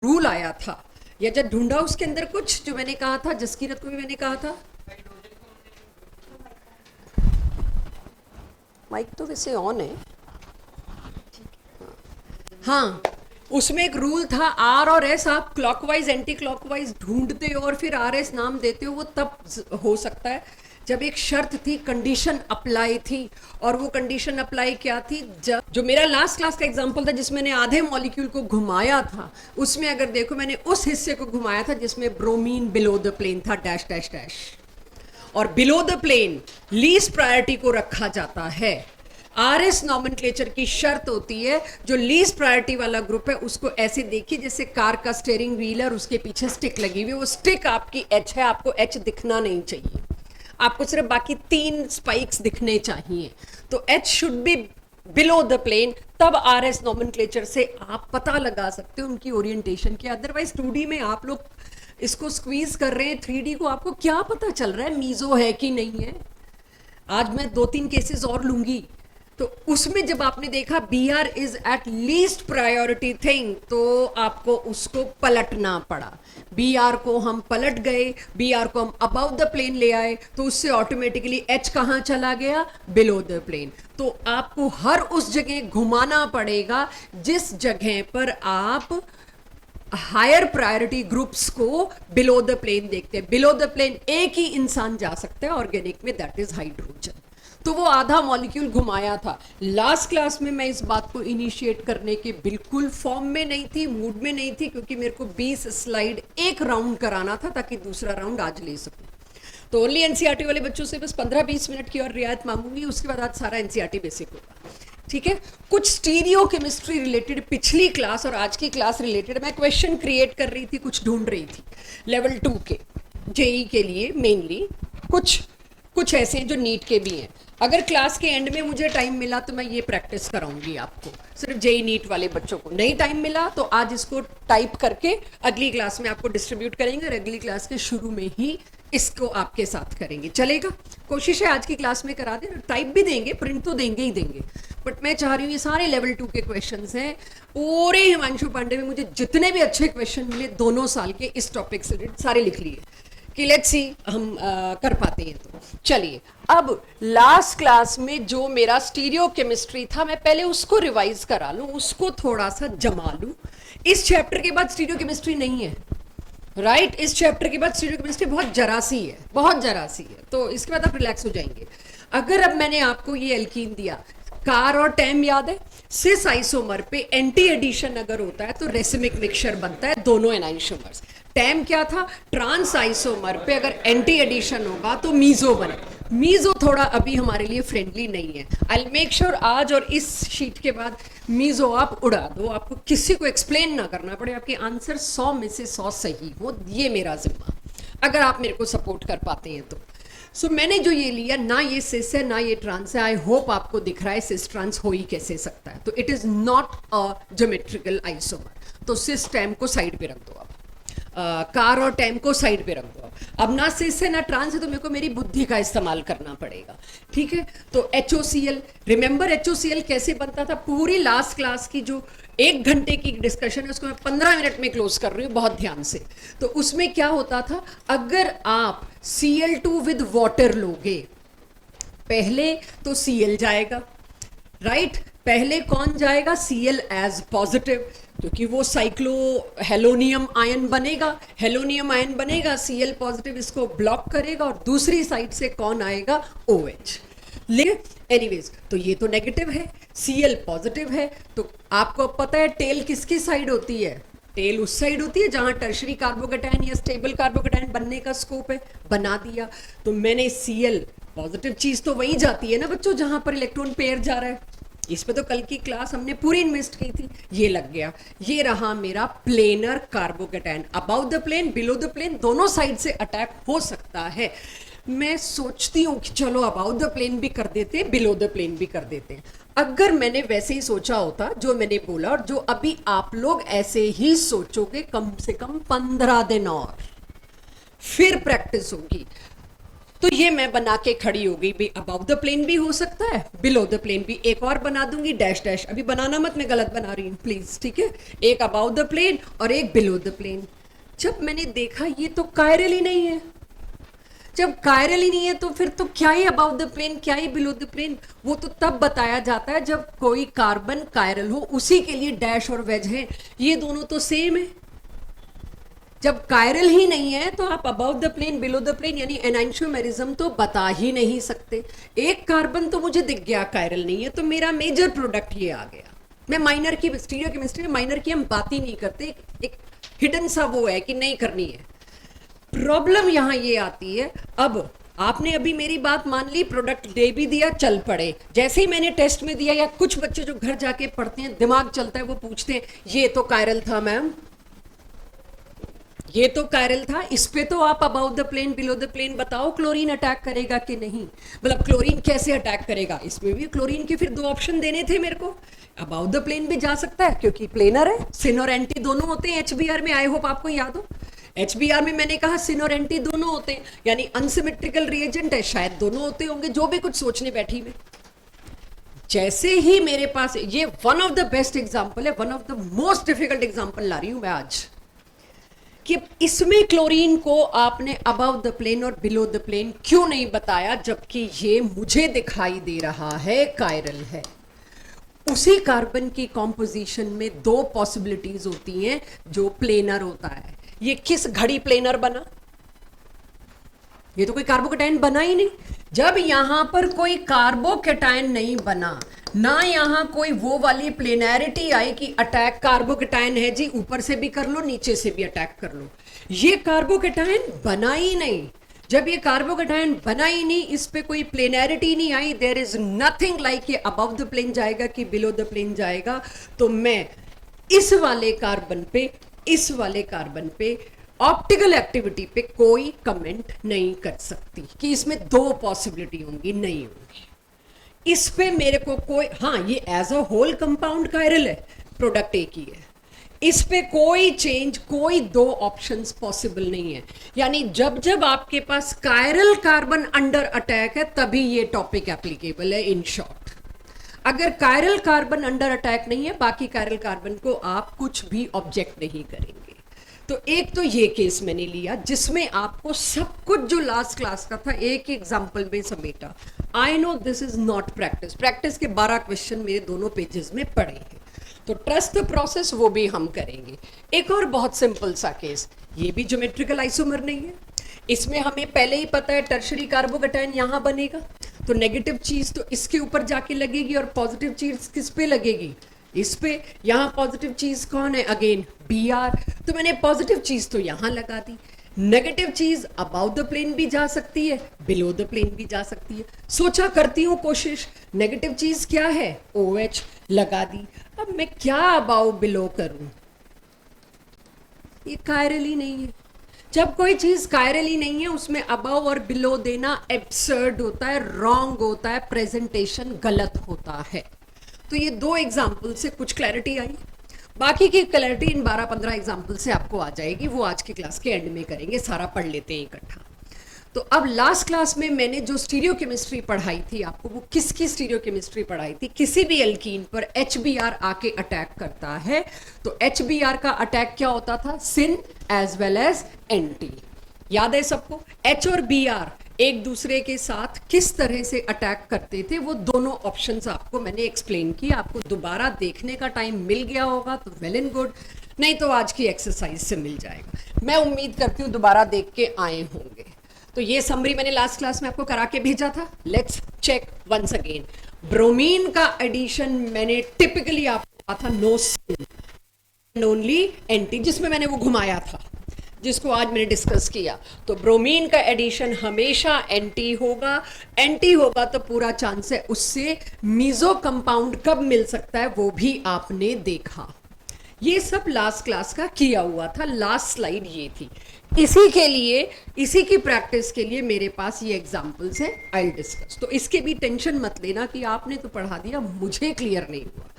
Rule आया था या जब ढूंढा उसके अंदर कुछ जो मैंने कहा था, जसकीरत को भी मैंने कहा था। माइक तो वैसे ऑन है। हाँ, उसमें एक रूल था, आर और एस आप क्लॉकवाइज एंटी क्लॉकवाइज ढूंढते हो और फिर आर एस नाम देते हो, वो तब हो सकता है जब एक शर्त थी, कंडीशन अप्लाई थी। और वो कंडीशन अप्लाई क्या थी, जब जो मेरा लास्ट क्लास का एग्जांपल था जिसमें मैंने आधे मॉलिक्यूल को घुमाया था, उसमें अगर देखो मैंने उस हिस्से को घुमाया था जिसमें ब्रोमीन बिलो द प्लेन था, डैश डैश डैश, और below the plane least priority को रखा जाता है। आरएस नॉमेनक्लेचर की शर्त होती है, जो लीस्ट प्रायोरिटी वाला ग्रुप है उसको ऐसे देखिए जैसे कार का स्टीयरिंग व्हील है और उसके पीछे स्टिक लगी हुई है, वो स्टिक आपकी एच है, आपको एच दिखना नहीं चाहिए, आपको सिर्फ बाकी 3 स्पाइक्स दिखने चाहिए। तो H should be below the plane, तब आरएस नॉमेनक्लेचर से आप पता लगा सकते हो उनकी ओरिएंटेशन की। अदरवाइज 2D में आप लोग इसको स्क्वीज कर रहे हैं, 3D को आपको क्या पता चल रहा है मीजो है कि नहीं है। आज मैं 2-3 केसेस और लूंगी, तो उसमें जब आपने देखा B R is at least priority thing, तो आपको उसको पलटना पड़ा। बी आर को हम पलट गए, बी आर को हम अबव द प्लेन ले आए, तो उससे ऑटोमेटिकली एच कहाँ चला गया, बिलो द प्लेन। तो आपको हर उस जगह घुमाना पड़ेगा जिस जगह पर आप हायर प्रायोरिटी ग्रुप्स को बिलो द प्लेन देखते हैं। बिलो द प्लेन एक ही इंसान जा सकता है ऑर्गेनिक में, दैट इज हाइड्रोजन। तो वो आधा मॉलिक्यूल घुमाया था। लास्ट क्लास में मैं इस बात को इनिशिएट करने के बिल्कुल फॉर्म में नहीं थी, मूड में नहीं थी, क्योंकि मेरे को 20 स्लाइड एक राउंड कराना था ताकि दूसरा राउंड आज ले सकूं। तो ओनली एनसीईआरटी वाले बच्चों से बस 15-20 मिनट की और रियायत मांगूंगी, उसके बाद आज सारा एनसीईआरटी बेसिक होगा, ठीक है। कुछ स्टीरियो केमिस्ट्री रिलेटेड पिछली क्लास और आज की क्लास रिलेटेड मैं क्वेश्चन क्रिएट कर रही थी, कुछ ढूंढ रही थी लेवल 2 के जेई के लिए मेनली, कुछ ऐसे हैं जो नीट के भी हैं। अगर क्लास के एंड में मुझे टाइम मिला तो मैं ये प्रैक्टिस कराऊंगी आपको, सिर्फ जेई नीट वाले बच्चों को। नहीं टाइम मिला तो आज इसको टाइप करके अगली क्लास में आपको डिस्ट्रीब्यूट करेंगे और अगली क्लास के शुरू में ही इसको आपके साथ करेंगे, चलेगा। कोशिश है आज की क्लास में करा दें, टाइप भी देंगे, प्रिंट तो देंगे ही देंगे, बट मैं चाह रही हूँ ये सारे लेवल 2 के क्वेश्चंस हैं। पूरे हिमांशु पांडे में मुझे जितने भी अच्छे क्वेश्चन मिले 2 साल के इस टॉपिक से सारे लिख लिए कि लेट्स सी हम कर पाते हैं। तो चलिए, अब लास्ट क्लास में जो मेरा स्टीरियो केमिस्ट्री था मैं पहले उसको रिवाइज करा लूं, उसको थोड़ा सा जमा लूं। इस चैप्टर के बाद स्टीरियो केमिस्ट्री नहीं है, राइट इस चैप्टर के बाद स्टीरियो केमिस्ट्री बहुत जरा सी है, बहुत जरा सी है, तो इसके बाद आप रिलैक्स हो जाएंगे। अगर अब मैंने आपको ये एल्कीन दिया, कार और टैम याद है, सिस आइसोमर पे एंटी एडिशन अगर होता है तो रेसिमिक मिक्सचर बनता है दोनों एनाइसोमर्स। टैम क्या था, ट्रांस आइसोमर पे अगर एंटी एडिशन होगा तो मीजो बने। मीजो थोड़ा अभी हमारे लिए फ्रेंडली नहीं है, आई मेक श्योर आज और इस शीट के बाद मीजो आप उड़ा दो, आपको किसी को एक्सप्लेन ना करना पड़े, आपके आंसर 100 में से 100 सही हो, ये मेरा जिम्मा, अगर आप मेरे को सपोर्ट कर पाते हैं तो। सो मैंने जो ये लिया, ना ये सिस है ना ये ट्रांस है, आई होप आपको दिख रहा है सिस ट्रांस हो ही कैसे सकता है। तो it is not a geometrical isomer, तो सिस टैम को साइड पे रख दो आप, कार और टैम को साइड पे रख दो। अब ना सिस है ना ट्रांस है तो मेरे को मेरी बुद्धि का इस्तेमाल करना पड़ेगा, ठीक है। तो HOCl, रिमेंबर HOCl कैसे बनता था, पूरी लास्ट क्लास की जो 1 घंटे की डिस्कशन है उसको मैं 15 मिनट में क्लोज कर रही हूँ, बहुत ध्यान से। तो उसमें क्या होता था, अगर आप Cl2 विद वाटर लोगे, पहले तो Cl जाएगा, राइट पहले कौन जाएगा, Cl एज पॉजिटिव, क्योंकि वो साइक्लो हेलोनियम आयन बनेगा, हेलोनियम आयन बनेगा, Cl पॉजिटिव इसको ब्लॉक करेगा और दूसरी साइड से कौन आएगा, OH। लेकिन एनीवेज तो ये तो नेगेटिव है, Cl पॉजिटिव है, तो आपको पता है टेल किसकी साइड होती है, टेल उस साइड होती है जहां टर्शरी कार्बोकेटायन या स्टेबल कार्बोकेटायन बनने का स्कोप है, बना दिया। तो मैंने Cl पॉजिटिव चीज तो वहीं जाती है ना बच्चों जहां पर इलेक्ट्रॉन पेयर जा रहा है, इस पे तो कल की क्लास हमने पूरी इन्वेस्ट की थी, ये लग गया। ये रहा मेरा planar carbocation, about the plane below the plane दोनों साइड से अटैक हो सकता है। मैं सोचती हूँ कि चलो अबाउट द प्लेन भी कर देते, बिलो द प्लेन भी कर देते। अगर मैंने वैसे ही सोचा होता जो मैंने बोला, और जो अभी आप लोग ऐसे ही सोचोगे कम से कम 15 दिन और, फिर प्रैक्टिस होगी। तो ये मैं बना के खड़ी हो गई भाई, अबव द प्लेन भी हो सकता है, बिलो द प्लेन भी। एक और बना दूंगी डैश डैश, अभी बनाना मत, मैं गलत बना रही हूँ प्लीज, ठीक है। एक अबव द प्लेन और एक बिलो द प्लेन। जब मैंने देखा ये तो कायरल ही नहीं है, जब कायरल ही नहीं है तो फिर तो क्या ही अबाउट द प्लेन, क्या ही बिलो द प्लेन। वो तो तब बताया जाता है जब कोई कार्बन कायरल हो, उसी के लिए डैश और वेज है। ये दोनों तो सेम है। जब कायरल ही नहीं है तो आप about the plane below the plane यानी एनाइंशोमेरिज्म तो बता ही नहीं सकते। एक कार्बन तो मुझे दिख गया कायरल नहीं है, तो मेरा मेजर प्रोडक्ट ये आ गया। मैं माइनर की स्टीरियो केमिस्ट्री में माइनर की हम बात ही नहीं करते, एक हिडन सा वो है कि नहीं करनी है। प्रॉब्लम यहां ये आती है, अब आपने अभी मेरी बात मान ली, प्रोडक्ट दे भी दिया, चल पड़े। जैसे ही मैंने टेस्ट में दिया, या कुछ बच्चे जो घर जाके पढ़ते हैं, दिमाग चलता है, वो पूछते हैं ये तो कायरल था मैम, ये तो कायरल था, इस पे तो आप about the plane below the plane बताओ क्लोरीन अटैक करेगा कि नहीं। मतलब क्लोरीन कैसे अटैक करेगा, इसमें भी क्लोरीन के फिर दो ऑप्शन देने थे मेरे को। अबाउट द प्लेन भी जा सकता है क्योंकि प्लेनर है, सिन और एंटी दोनों होते हैं एचबीआर में, आई होप आपको याद हो। एचबीआर में मैंने कहा सिन और एंटी दोनों होते हैं, यानी अनसिमेट्रिकल रिएजेंट है, शायद दोनों होते होंगे, जो भी कुछ सोचने बैठी में। जैसे ही मेरे पास ये one of the best example है, one of the most difficult example ला रही हूं मैं आज, कि इसमें क्लोरीन को आपने अबव द प्लेन और बिलो द प्लेन क्यों नहीं बताया, जबकि ये मुझे दिखाई दे रहा है कायरल है। उसी कार्बन की कॉम्पोजिशन में दो पॉसिबिलिटीज होती हैं जो प्लेनर होता है। ये किस घड़ी प्लेनर बना, ये तो कोई कार्बोकेटाइन बना ही नहीं। जब यहां पर कोई कार्बोकेटाइन नहीं बना, ना यहां कोई वो वाली प्लेनैरिटी आई कि अटैक कार्बोकेटाइन है जी, ऊपर से भी कर लो नीचे से भी अटैक कर लो, ये कार्बोकेटाइन बना ही नहीं। जब ये कार्बोकेटाइन बना ही नहीं, इस पे कोई प्लेनैरिटी नहीं आई, देयर इज नथिंग लाइक ये अबव द प्लेन जाएगा कि बिलो द प्लेन जाएगा, तो मैं इस वाले कार्बन पे, इस वाले कार्बन पे ऑप्टिकल एक्टिविटी पे कोई कमेंट नहीं कर सकती कि इसमें दो पॉसिबिलिटी होंगी, नहीं होंगी। इस पे मेरे को कोई, हाँ ये as a whole compound chiral है, प्रोडक्ट एक ही है, इस पे कोई चेंज, कोई दो ऑप्शंस पॉसिबल नहीं है। यानी जब जब आपके पास कायरल कार्बन अंडर अटैक है तभी ये टॉपिक एप्लीकेबल है। इन शॉर्ट, अगर कायरल कार्बन अंडर अटैक नहीं है, बाकी कायरल कार्बन को आप कुछ भी ऑब्जेक्ट नहीं करेंगे। तो एक तो ये केस मैंने लिया जिसमें आपको सब कुछ जो लास्ट क्लास का था एक एग्जाम्पल में समेटा। I know this is not practice, practice के 12 क्वेश्चन मेरे दोनों पेजेस में पड़े हैं, तो ट्रस्ट द प्रोसेस वो भी हम करेंगे। एक और बहुत सिंपल सा केस, ये भी ज्योमेट्रिकल आइसोमर नहीं है, इसमें हमें पहले ही पता है टर्शरी कार्बोकेटाइन यहां बनेगा, तो नेगेटिव चीज तो इसके ऊपर जाके लगेगी और पॉजिटिव चीज किस पे लगेगी, इस पे। यहां पॉजिटिव चीज कौन है, अगेन बी आर, तो मैंने पॉजिटिव चीज तो यहां लगा दी। नेगेटिव चीज अबाउट द प्लेन भी जा सकती है, बिलो द प्लेन भी जा सकती है। सोचा करती हूं कोशिश, नेगेटिव चीज क्या है, OH लगा दी। अब मैं क्या अबाउट बिलो करूं, ये कायरल ही नहीं है। जब कोई चीज कायरल ही नहीं है, उसमें अबव और बिलो देना एब्सर्ड होता है, रॉन्ग होता है, प्रेजेंटेशन गलत होता है। तो ये दो एग्जाम्पल से कुछ क्लैरिटी आई, बाकी की क्लैरिटी इन 12-15 एग्जाम्पल से आपको आ जाएगी, वो आज की क्लास के एंड में करेंगे, सारा पढ़ लेते हैं इकट्ठा। तो अब लास्ट क्लास में मैंने जो स्टीरियो केमिस्ट्री पढ़ाई थी आपको, वो किसकी स्टीरियो केमिस्ट्री पढ़ाई थी, किसी भी एल्कीन पर HBr आके अटैक करता है तो HBr का अटैक क्या होता था, syn as well as anti. याद है सबको, H और Br एक दूसरे के साथ किस तरह से अटैक करते थे, वो दोनों ऑप्शंस आपको मैंने एक्सप्लेन किया। आपको दोबारा देखने का टाइम मिल गया होगा तो वेल एंड गुड, नहीं तो आज की एक्सरसाइज से मिल जाएगा। मैं उम्मीद करती हूँ दोबारा देख के आए होंगे। तो ये समरी मैंने लास्ट क्लास में आपको करा के भेजा था, let's check once again. Bromine का एडिशन मैंने टिपिकली आपको कहा था नो सिन ओनली एंटी, जिसमें मैंने वो घुमाया था जिसको आज मैंने डिस्कस किया। तो ब्रोमीन का एडिशन हमेशा एंटी होगा, एंटी होगा तो पूरा चांस है उससे मीजो कंपाउंड कब मिल सकता है वो भी आपने देखा। ये सब लास्ट क्लास का किया हुआ था, लास्ट स्लाइड ये थी। इसी के लिए, इसी की प्रैक्टिस के लिए मेरे पास ये एग्जांपल्स हैं, आई डिस्कस। तो इसके भी टेंशन मत लेना कि आपने तो पढ़ा दिया, मुझे क्लियर नहीं हुआ।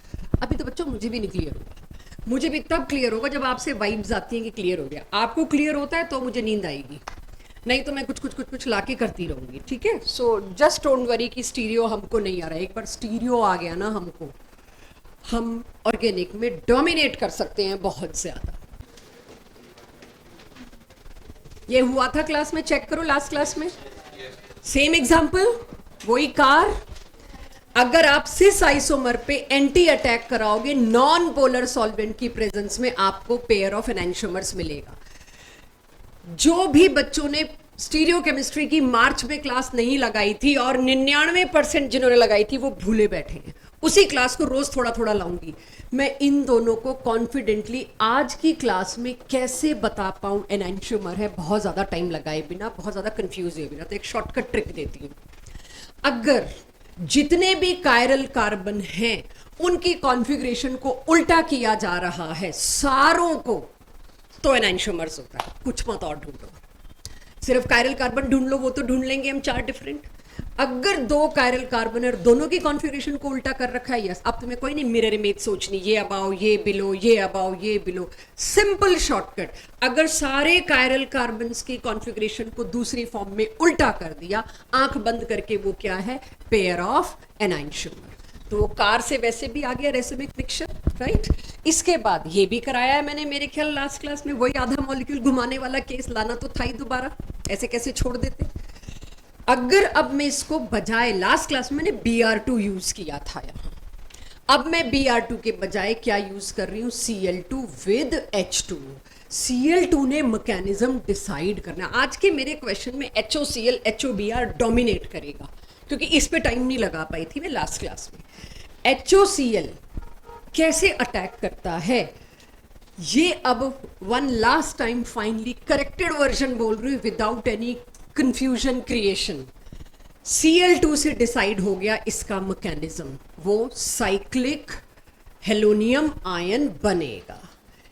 अभी तो बच्चों मुझे भी नहीं क्लियर हुआ, मुझे भी तब क्लियर होगा जब आपसे वाइब्स आती हैं कि क्लियर हो गया। आपको क्लियर होता है तो मुझे नींद आएगी, नहीं तो मैं कुछ लाके करती रहूंगी, ठीक है। सो जस्ट डोंट वरी कि स्टीरियो हमको नहीं आ रहा है, एक बार स्टीरियो आ गया ना हमको, हम ऑर्गेनिक में डोमिनेट कर सकते हैं बहुत ज्यादा। ये हुआ था क्लास में, चेक करो लास्ट क्लास में, सेम एग्जाम्पल, वही कार। अगर आप सिस आइसोमर पे एंटी अटैक कराओगे नॉन पोलर सॉल्वेंट की प्रेजेंस में, आपको पेयर ऑफ एनेंटियोमर्स मिलेगा। जो भी बच्चों ने स्टीरियोकेमिस्ट्री की मार्च में क्लास नहीं लगाई थी और 99% जिन्होंने लगाई थी वो भूले बैठे हैं, उसी क्लास को रोज थोड़ा थोड़ा लाऊंगी। मैं इन दोनों को कॉन्फिडेंटली आज की क्लास में कैसे बता पाऊं एनेंटियोमर है, बहुत ज्यादा टाइम लगाए बिना, बहुत ज्यादा कंफ्यूज हुए बिना, तो एक शॉर्टकट ट्रिक देती हूं। अगर जितने भी कायरल कार्बन हैं उनकी कॉन्फ़िगरेशन को उल्टा किया जा रहा है सारों को, तो एनेंटियोमर्स होता है। कुछ मत और ढूंढो, सिर्फ कायरल कार्बन ढूंढ लो, वो तो ढूंढ लेंगे हम 4 डिफरेंट। अगर 2 कायरल कार्बन और दोनों की कॉन्फ़िगरेशन को उल्टा कर रखा है, यस, अब तुम्हें कोई नहीं मिरर इमेज सोचनी, ये अबाव ये बिलो, ये अबाव ये बिलो, सिंपल शॉर्टकट। अगर सारे कायरल कार्बन्स की कॉन्फ़िगरेशन को दूसरी फॉर्म में उल्टा कर दिया, आंख बंद करके, वो क्या है, पेयर ऑफ एनेंटियोमर। तो कार से वैसे भी आ गया रेसिमिक पिक्चर, राइट। इसके बाद ये भी कराया है मैंने, मेरे ख्याल लास्ट क्लास में, वही आधा मॉलिक्यूल घुमाने वाला केस लाना तो था ही, दोबारा ऐसे कैसे छोड़ देते। अगर अब मैं इसको बजाय, लास्ट क्लास में मैंने Br2 यूज किया था यहाँ, अब मैं Br2 के बजाय क्या यूज कर रही हूँ, Cl2 विद H2। Cl2 ने मैकेनिज्म डिसाइड करना। आज के मेरे क्वेश्चन में HOCl HOBr डोमिनेट करेगा, क्योंकि इस पे टाइम नहीं लगा पाई थी मैं लास्ट क्लास में। HOCl कैसे अटैक करता है, ये अब one last time finally corrected version बोल रही हूँ, without any confusion creation. Cl2 से डिसाइड हो गया इसका मैकेनिज्म, वो साइक्लिक हेलोनियम आयन बनेगा।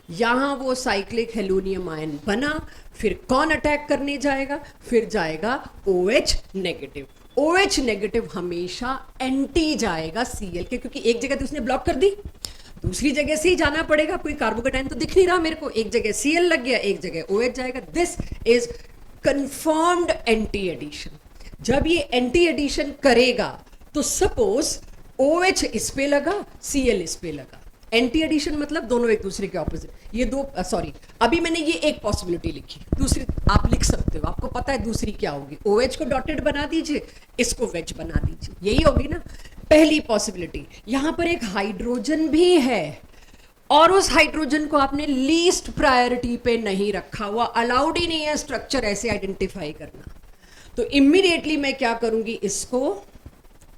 यहां वो साइक्लिक हेलोनियम आयन बना, फिर कौन अटैक करने जाएगा, फिर जाएगा OH नेगेटिव। OH नेगेटिव हमेशा एंटी जाएगा Cl के, क्योंकि एक जगह तो उसने ब्लॉक कर दी, दूसरी जगह से ही जाना पड़ेगा। कोई कार्बोकेटाइन तो दिख नहीं रहा मेरे को, एक जगह Cl लग गया, एक जगह OH जाएगा। This is confirmed anti addition. जब ये एंटी एडिशन करेगा तो सपोज OH इस पे लगा, Cl इस पे लगा, एंटी एडिशन मतलब दोनों एक दूसरे के ऑपोजिट। ये दो, सॉरी, अभी मैंने ये एक पॉसिबिलिटी लिखी, दूसरी आप लिख सकते हो, आपको पता है दूसरी क्या होगी। OH को डॉटेड बना दीजिए, इसको वेज बना दीजिए, यही होगी ना पहली पॉसिबिलिटी। यहां पर एक हाइड्रोजन भी है और उस हाइड्रोजन को आपने लीस्ट प्रायोरिटी पे नहीं रखा हुआ, अलाउड ही नहीं है स्ट्रक्चर ऐसे आइडेंटिफाई करना। तो इमीडिएटली मैं क्या करूंगी, इसको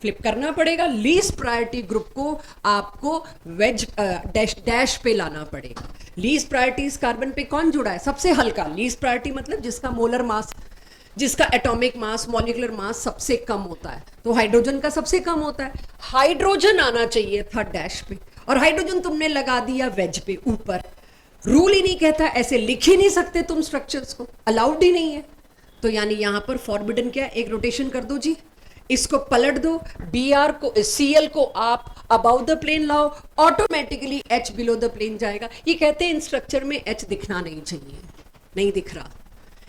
फ्लिप करना पड़ेगा, लीस्ट प्रायोरिटी ग्रुप को आपको वेज डैश पे लाना पड़ेगा। लीस्ट प्रायोरिटी इस कार्बन पे कौन जुड़ा है, सबसे हल्का। लीस्ट प्रायोरिटी मतलब जिसका मोलर मास, जिसका एटॉमिक मास, मॉलिक्यूलर मास सबसे कम होता है, तो हाइड्रोजन का सबसे कम होता है। हाइड्रोजन आना चाहिए था डैश पे, और हाइड्रोजन तुमने लगा दिया वेज पे ऊपर। रूल ही नहीं कहता, ऐसे लिख ही नहीं सकते तुम स्ट्रक्चर्स को, अलाउड ही नहीं है। तो यानी यहां पर फॉरबिडन क्या है, एक रोटेशन कर दो जी, इसको पलट दो, Br को, Cl को आप अबाउ द प्लेन लाओ, automatically H below the plane जाएगा। ये कहते हैं इन स्ट्रक्चर में H दिखना नहीं चाहिए, नहीं दिख रहा,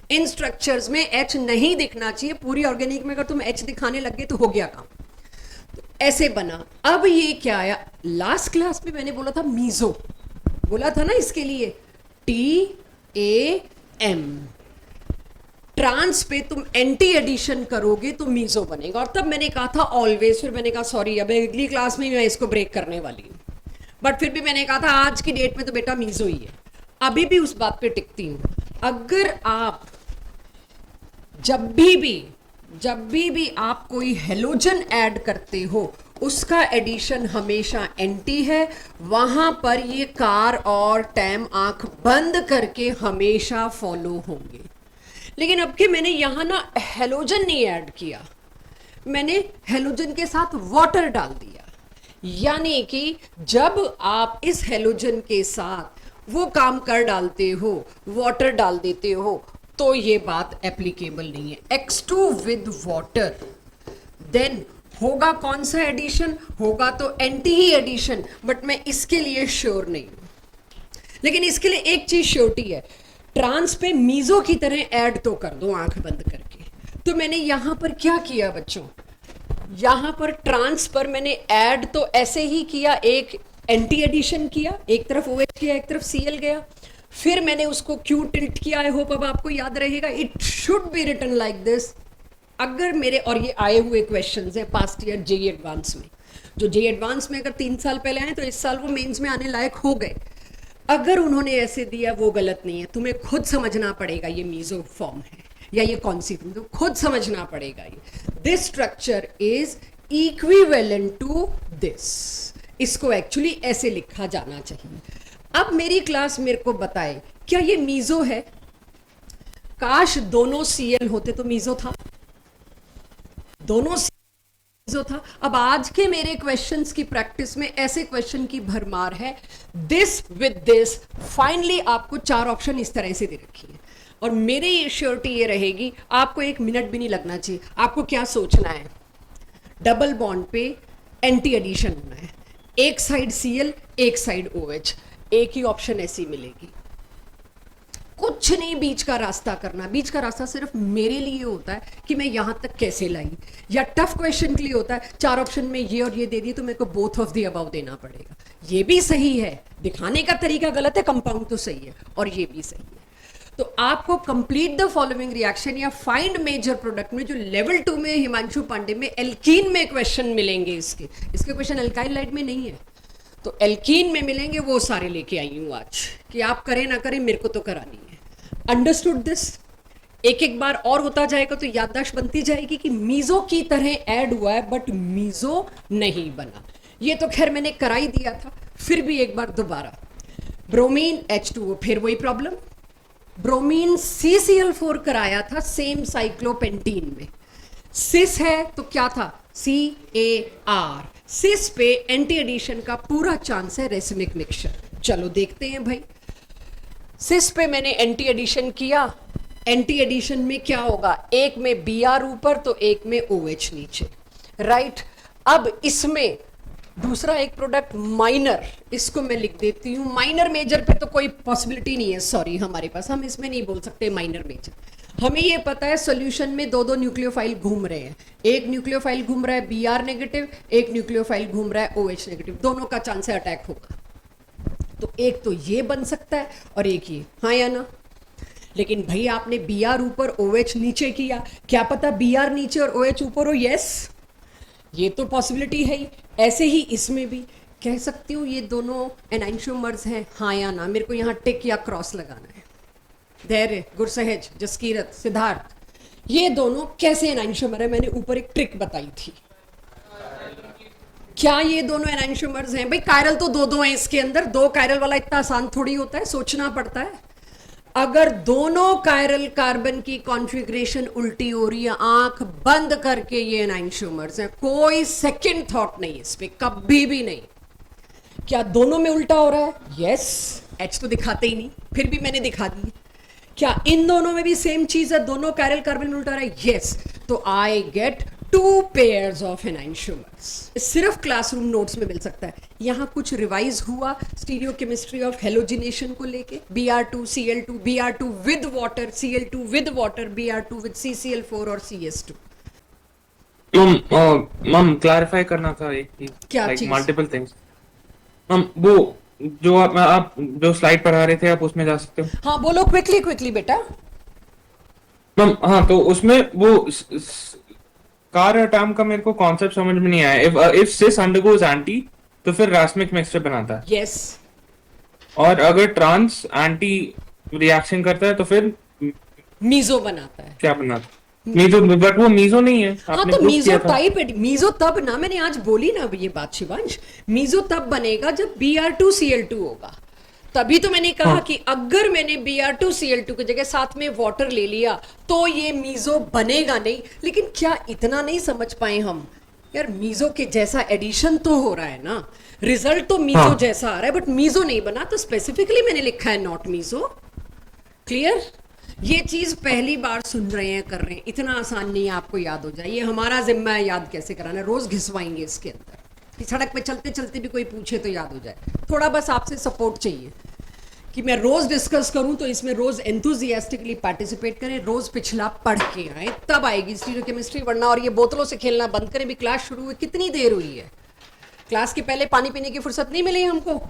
इन स्ट्रक्चर्स में H नहीं दिखना चाहिए। पूरी ऑर्गेनिक में अगर तुम H दिखाने लग गए तो हो गया काम। तो ऐसे बना। अब ये क्या आया, लास्ट क्लास में मैंने बोला था मीजो, बोला था ना इसके लिए TAM, ट्रांस पे तुम एंटी एडिशन करोगे तो मीजो बनेगा। और तब मैंने कहा था ऑलवेज, फिर मैंने कहा सॉरी अब अगली क्लास में मैं इसको ब्रेक करने वाली हूँ, बट फिर भी मैंने कहा था आज की डेट में तो बेटा मीजो ही है। अभी भी उस बात पे टिकती हूँ, अगर आप जब भी आप कोई हेलोजन ऐड करते हो उसका एडिशन हमेशा एंटी है, वहां पर ये कार और टैम आंख बंद करके हमेशा फॉलो होंगे। लेकिन अब के मैंने यहां ना हेलोजन नहीं ऐड किया, मैंने हेलोजन के साथ वाटर डाल दिया, यानी कि जब आप इस हेलोजन के साथ वो काम कर डालते हो, वाटर डाल देते हो, तो ये बात एप्लीकेबल नहीं है। X2 विद वाटर, देन होगा कौन सा एडिशन, होगा तो एंटी ही एडिशन, बट मैं इसके लिए श्योर नहीं हूं। लेकिन इसके लिए एक चीज श्योरिटी है, ट्रांस पे मीजो की तरह ऐड तो कर दो आंख बंद करके। तो मैंने यहां पर क्या किया बच्चों, यहां पर ट्रांस पर मैंने ऐड तो ऐसे ही किया, एक एंटी एडिशन किया, एक तरफ OH किया एक तरफ Cl गया, फिर मैंने उसको क्यू टिल्ट किया। आई होप अब आपको याद रहेगा, it should be written like this. अगर मेरे, और ये आए हुए क्वेश्चंस हैं पास्ट ईयर जेई एडवांस में, जो जेई एडवांस में अगर 3 साल पहले आए तो इस साल वो मेंस में आने लायक हो गए। अगर उन्होंने ऐसे दिया वो गलत नहीं है, तुम्हें खुद समझना पड़ेगा ये मीजो फॉर्म है या ये कौन सी फॉर्म, तो खुद समझना पड़ेगा। ये this structure is equivalent to this, इसको एक्चुअली ऐसे लिखा जाना चाहिए। अब मेरी क्लास मेरे को बताए क्या ये मीजो है? काश दोनों Cl होते तो मीजो था, दोनों मीजो था। अब आज के मेरे क्वेश्चंस की प्रैक्टिस में ऐसे क्वेश्चन की भरमार है, दिस विद दिस, फाइनली आपको 4 ऑप्शन इस तरह से दे रखी है। और मेरी श्योरिटी ये रहेगी, आपको 1 मिनट भी नहीं लगना चाहिए। आपको क्या सोचना है, डबल बॉन्ड पे एंटी एडिशन होना है, एक साइड Cl एक साइड OH, एक ही ऑप्शन ऐसी मिलेगी, कुछ नहीं बीच का रास्ता करना। बीच का रास्ता सिर्फ मेरे लिए होता है कि मैं यहां तक कैसे लाई, या टफ क्वेश्चन के लिए होता है 4 ऑप्शन में ये और ये दे दिए तो मेरे को बोथ ऑफ द अबव देना पड़ेगा। ये भी सही है, दिखाने का तरीका गलत है, कंपाउंड तो सही है, और ये भी सही है। तो आपको कंप्लीट द फॉलोइंग रिएक्शन या फाइंड मेजर प्रोडक्ट में, जो लेवल 2 में हिमांशु पांडे में एल्कीन में क्वेश्चन मिलेंगे, इसके क्वेश्चन अल्काइल लाइट में नहीं है, तो एल्कीन में मिलेंगे, वो सारे लेके आई हूं आज कि आप करें ना करें मेरे को तो करानी है। Understood this? एक एक बार और होता जाएगा तो याददाश्त बनती जाएगी कि मीजो की तरह ऐड हुआ है बट मीजो नहीं बना। ये तो खैर मैंने करा ही दिया था, फिर भी एक बार दोबारा। ब्रोमीन H2O, फिर वही प्रॉब्लम, ब्रोमीन CCl4 कराया था सेम साइक्लोपेंटीन में, सिस है तो क्या था CAR, सिस पे एंटी एडिशन का पूरा चांस है रेसिमिक मिक्सचर। चलो देखते हैं भाई, सिस पे मैंने एंटी एडिशन किया, एंटी एडिशन में क्या होगा, एक में Br ऊपर तो एक में OH नीचे, राइट। अब इसमें दूसरा एक प्रोडक्ट माइनर, इसको मैं लिख देती हूं, माइनर मेजर पे तो कोई पॉसिबिलिटी नहीं है, सॉरी हमारे पास, हम इसमें नहीं बोल सकते माइनर मेजर। हमें ये पता है सोल्यूशन में 2 न्यूक्लियोफाइल घूम रहे हैं, एक न्यूक्लियोफाइल घूम रहा है Br नेगेटिव, एक न्यूक्लियोफाइल घूम रहा है OH नेगेटिव, दोनों का चांस है अटैक होगा। तो एक तो ये बन सकता है और एक ये, हाँ या ना। लेकिन भाई आपने Br ऊपर OH नीचे किया, क्या पता Br नीचे और OH ऊपर हो, यस, ये तो पॉसिबिलिटी है ही। ऐसे ही इसमें भी कह सकती हूँ ये दोनों एनाइंशोमर्स हैं, हाँ या ना। मेरे को यहाँ टिक या क्रॉस लगाना है। धैर्य, गुरसहज, जसकीरत, सिद्धार्थ, ये दोनों कैसे एनाइंशोमर है, मैंने ऊपर एक ट्रिक बताई थी। क्या ये दोनों एनाइंशोमर्स हैं? भाई कायरल तो 2 हैं इसके अंदर, 2 कायरल वाला इतना आसान थोड़ी होता है, सोचना पड़ता है। अगर दोनों कायरल कार्बन की कॉन्फ़िगरेशन उल्टी हो रही है, आंख बंद करके ये एनाइंशोमर्स हैं, कोई सेकंड थॉट नहीं इस पे, कभी भी नहीं। क्या दोनों में उल्टा हो रहा है? यस, H तो दिखाते ही नहीं, फिर भी मैंने दिखा दी। क्या इन दोनों में भी सेम चीज है, दोनों कायरल कार्बन में उल्टा रहा है? यस, तो आई गेट 2 पेयर्स ऑफ एनाइंशोमर्स। सिर्फ क्लासरूम नोट्स में मिल सकता है। यहाँ कुछ रिवाइज हुआ स्टीरियोकेमिस्ट्री ऑफ हेलोजिनेशन को लेके, Br2 Cl2, Br2 with water, Cl2 with water, Br2 with CCl4 और CS2। मम क्लैरिफाई करना था एक क्या लाइक चीज? Multiple things. मम वो जो आप जो स्लाइड पढ़ा रहे थे आप उसमें जा सकते हो। हाँ बोलो, क्विकली बेटा। मम हाँ, तो उसमें वो कार टर्म का मेरे को कॉन्सेप्ट समझ में नहीं आया। इफ सिस अंडरगोज एंटी तो फिर रासमिक मिक्सचर बनाता है, यस, और अगर ट्रांस एंटी रिएक्शन करता है तो फिर मीजो बनाता है। क्या बनाता है? मीजो, बट वो मीजो नहीं है, हाँ आपने तो प्रूव मीजो किया था। टाइप, मीजो तब ना, मैंने आज बोली ना ये बात शिवांश, मीजो तब बनेगा जब Br2 Cl2 होगा। तभी तो मैंने कहा कि अगर मैंने Br2 Cl2 की जगह साथ में वाटर ले लिया तो ये मीजो बनेगा नहीं। लेकिन क्या इतना नहीं समझ पाए हम, यार मीजो के जैसा एडिशन तो हो रहा है ना, रिजल्ट तो मीजो जैसा आ रहा है, बट मीजो नहीं बना, तो स्पेसिफिकली मैंने लिखा है नॉट मीजो। क्लियर? ये चीज पहली बार सुन रहे हैं, कर रहे हैं, इतना आसान नहीं है आपको याद हो जाए। ये हमारा जिम्मा है याद कैसे कराना, रोज घिसवाएंगे इसके अंदर कि सड़क पे चलते चलते भी कोई पूछे तो याद हो जाए। थोड़ा बस आपसे सपोर्ट चाहिए कि मैं रोज डिस्कस करूं, तो इसमें रोज एंथुजियास्टिकली पार्टिसिपेट करें, रोज पिछला पढ़ के आए, तब आएगी स्टीरियोकेमिस्ट्री। वरना और ये बोतलों से खेलना बंद करें। भी क्लास शुरू हुई कितनी देर हुई है, क्लास के पहले पानी पीने की फुर्सत नहीं मिली हमको।